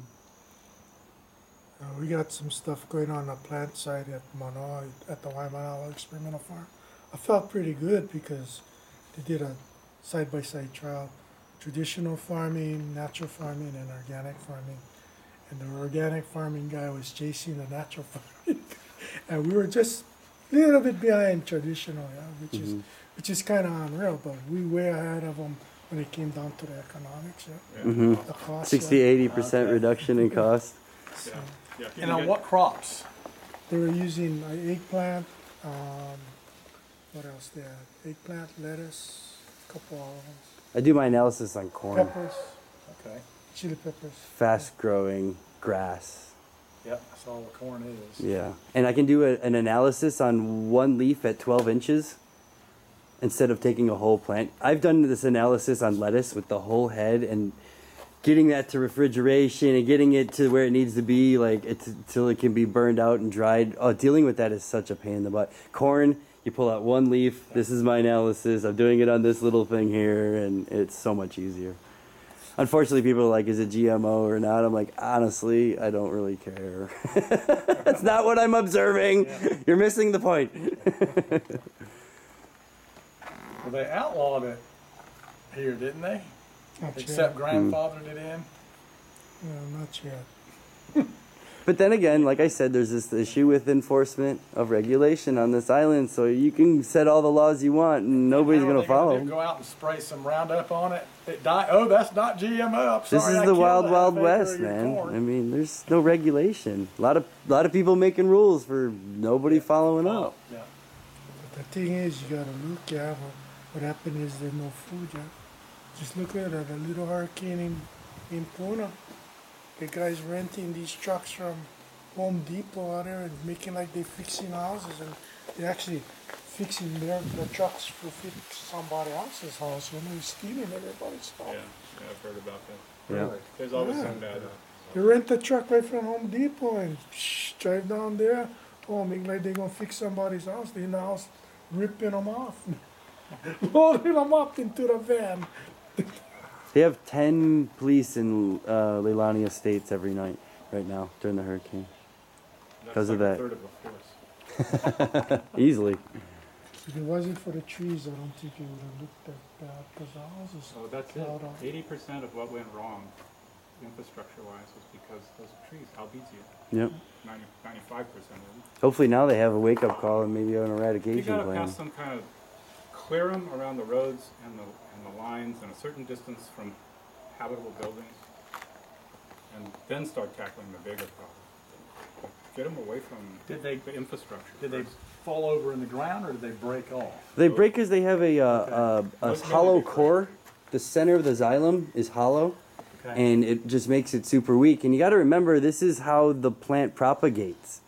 We got some stuff going on the plant side at Manoa, at the Waimanalo Experimental Farm. I felt pretty good because they did a side-by-side trial, traditional farming, natural farming, and organic farming. And the organic farming guy was chasing the natural farming. And we were just a little bit behind traditional, yeah, which is kind of unreal, but we way ahead of them when it came down to the economics, yeah. The cost. 60-80% reduction in cost. So Yeah. And on what crops? they were using eggplant, what else they had? Eggplant, lettuce, a couple of I do my analysis on corn. peppers, Okay. chili peppers. Fast growing grass. Yep, that's all the corn is. Yeah. And I can do an analysis on one leaf at 12 inches instead of taking a whole plant. I've done this analysis on lettuce with the whole head and getting that to refrigeration and getting it to where it needs to be, till it can be burned out and dried. Oh, dealing with that is such a pain in the butt. Corn, you pull out one leaf. This is my analysis. I'm doing it on this little thing here, and it's so much easier. Unfortunately, people are like, is it GMO or not? I'm like, honestly, I don't really care. That's not what I'm observing. Yeah. You're missing the point. Well, they outlawed it here, didn't they? Not Except yet. grandfathered it in. No, not yet. But then again, like I said, there's this issue with enforcement of regulation on this island. So you can set all the laws you want, and nobody's Now going what to they follow do, them. Go out and spray some Roundup on it. It died. Oh, that's not GMO. I'm This sorry, is I the killed wild, a wild half acre west, of your man. corn. I mean, there's no regulation. A lot of people making rules for nobody following up. Yeah. But the thing is, you gotta look, yeah, what happened is there's no food, yeah. Just look at it, a little hurricane in Puna. The guy's renting these trucks from Home Depot out there and making like they're fixing houses, and they're actually fixing the trucks to fix somebody else's house, you know, stealing everybody's stuff. Yeah, I've heard about that. Yeah. There's always Yeah. some bad. You rent the truck right from Home Depot and drive down there, make like they're gonna fix somebody's house, they in the house ripping them off. loading them up into the van. They have 10 police in Leilani Estates every night right now during the hurricane. That's 'Cause of like that. a third of a force. Easily. If it wasn't for the trees, I don't think it would have looked that bad because the house is So that's it. plowed up. 80% of what went wrong, infrastructure-wise, was because those trees, albizia. Yep. 95% of them. Hopefully now they have a wake-up call and maybe an You eradication gotta plan. pass some kind of, clear them around the roads and the lines and a certain distance from habitable buildings, and then start tackling the bigger problem. Get them away from the infrastructure. Did they first. fall over in the ground or did they break off? They break because they have a Most hollow maybe core. The center of the xylem is hollow, Okay. and it just makes it super weak. And you got to remember, this is how the plant propagates.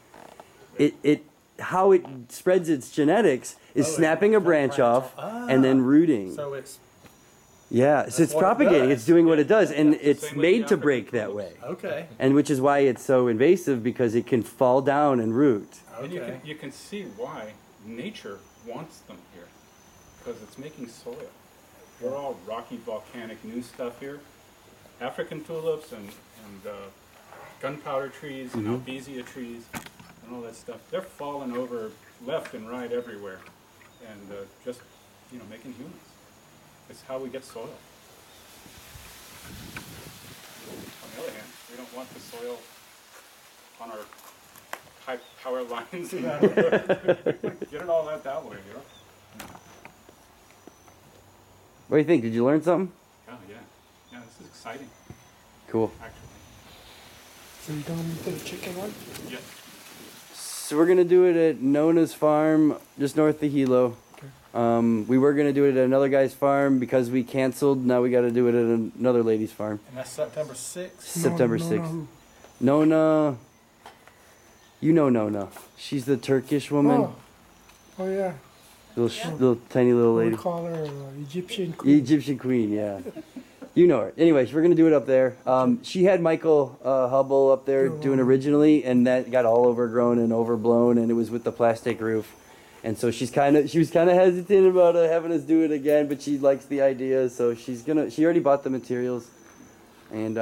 How it spreads its genetics is Oh, it snapping a cuts branch off off. and then rooting. So it's Yeah, so it's what it propagating. does. It's doing what it does, and It's the it's same with made the to African break that tulips. way. okay. And which is why it's so invasive, because it can fall down and root. And Okay. you can see why nature wants them here, because it's making soil. We're all rocky, volcanic, new stuff here. African tulips and gunpowder trees and albizia trees and all that stuff. They're falling over left and right everywhere, and just making humans. It's how we get soil. On the other hand, we don't want the soil on our high power lines. Get it all out that way, What do you think? Did you learn something? Oh yeah, yeah. This is exciting, Cool. actually. So you going into the chicken one? Yeah. So we're gonna do it at Nona's farm, just north of Hilo. We were gonna do it at another guy's farm because we canceled. Now we got to do it at another lady's farm. And that's September 6th? September No, 6th. who? Nona, you know Nona. She's the Turkish woman, Oh yeah. little tiny little We lady. call her Egyptian queen. Egyptian queen, yeah. You know her. Anyways, we're gonna do it up there. She had Michael Hubble up there doing originally, and that got all overgrown and overblown, and it was with the plastic roof. And so she was kind of hesitant about having us do it again, but she likes the idea, so she already bought the materials. And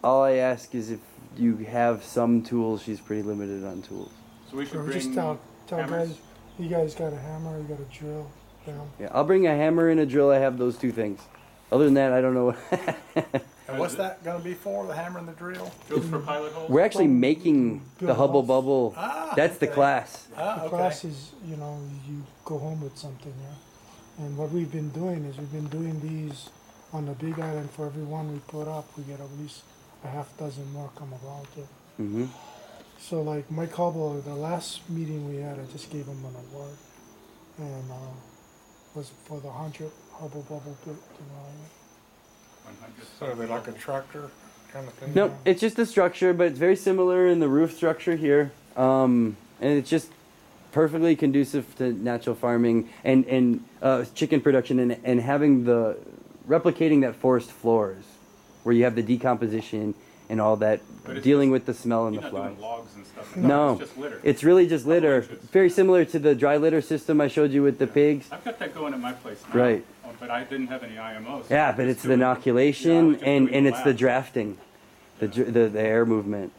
all I ask is if you have some tools. She's pretty limited on tools. So we should So bring just tell hammers. guys, you guys got a hammer, you got a drill down. Yeah, I'll bring a hammer and a drill. I have those two things. Other than that, I don't know. And what's that going to be for, the hammer and the drill? Drills for pilot holes. We're actually making the Build Hubble house. Bubble. Ah, That's the okay. class. Ah, The okay. class is, you go home with something, yeah. And what we've been doing is we've been doing these on the Big Island. For every one we put up, we get at least a half dozen more come about it. Hmm. So like Mike Hubble, the last meeting we had, I just gave him an award, and was for the 100 Hubble Bubble built. 100. So are they like a tractor kind of thing? No, it's just a structure, but it's very similar in the roof structure here. And it's just perfectly conducive to natural farming and chicken production and having replicating that forest floors where you have the decomposition and all that, But it's dealing just- with the smell and You're the not doing flies. logs and stuff. No, It's just litter. it's really just litter. inches. Very similar to the dry litter system I showed you with the pigs. I've got that going at my place now. Right. But I didn't have any IMOs. Yeah, but it's the inoculation and it's the drafting. drafting, the air movement.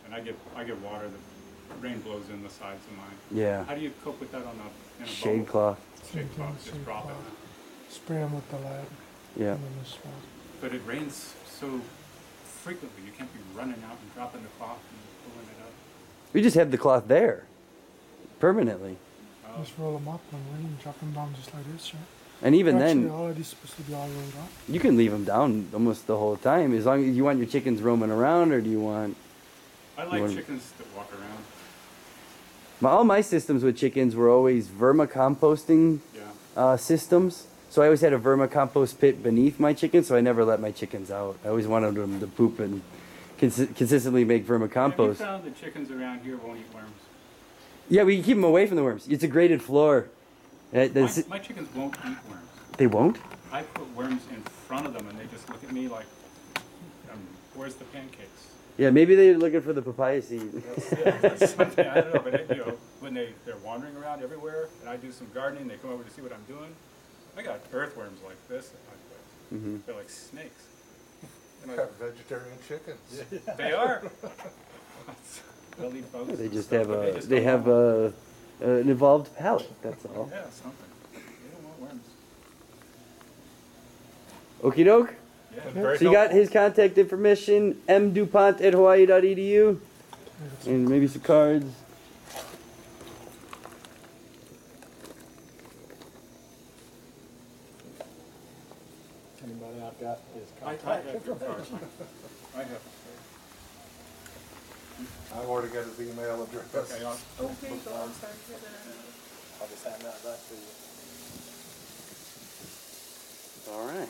And I get water. The rain blows in the sides of mine. Yeah, How do you cope with that in a shade bubble? cloth. Shade cloth. Just Shade drop it. cloth. Spray them with the lead. Yeah. And then the smell. But it rains so frequently. You can't be running out and dropping the cloth and pulling it up. We just have the cloth there, permanently. Just roll them up and rain, drop them down just like this, right? And even Actually, then, all of these supposed to be all rolled up. you can leave them down almost the whole time, as long as you want your chickens roaming around, or do you want? I like One- chickens that walk around. All my systems with chickens were always vermicomposting Yeah. systems. So I always had a vermicompost pit beneath my chickens, so I never let my chickens out. I always wanted them to poop and consistently make Have you vermicompost. found the chickens around here won't eat worms? Yeah, we can keep them away from the worms. It's a graded floor. My chickens won't eat worms. They won't? I put worms in front of them and they just look at me like, where's the pancakes? Yeah, maybe they're looking for the papaya seed. Something, I don't know, but when they're wandering around everywhere and I do some gardening, they come over to see what I'm doing, I got earthworms like this at my place. Mm-hmm. They're like snakes. And Have vegetarian chickens. they are. They'll eat bugs They and just stuff, have but a just they don't have want- an evolved palate. That's all. Yeah, something. They don't want worms. Okie doke. Yeah, very So you got helpful. his contact information, mduponte@hawaii.edu, and maybe some cards. Anybody out got his I contact have your card. information? I have. I've already got his email address. Okay, I'll, Okay, go on, sorry for that. I'll just hand that back to you. All right.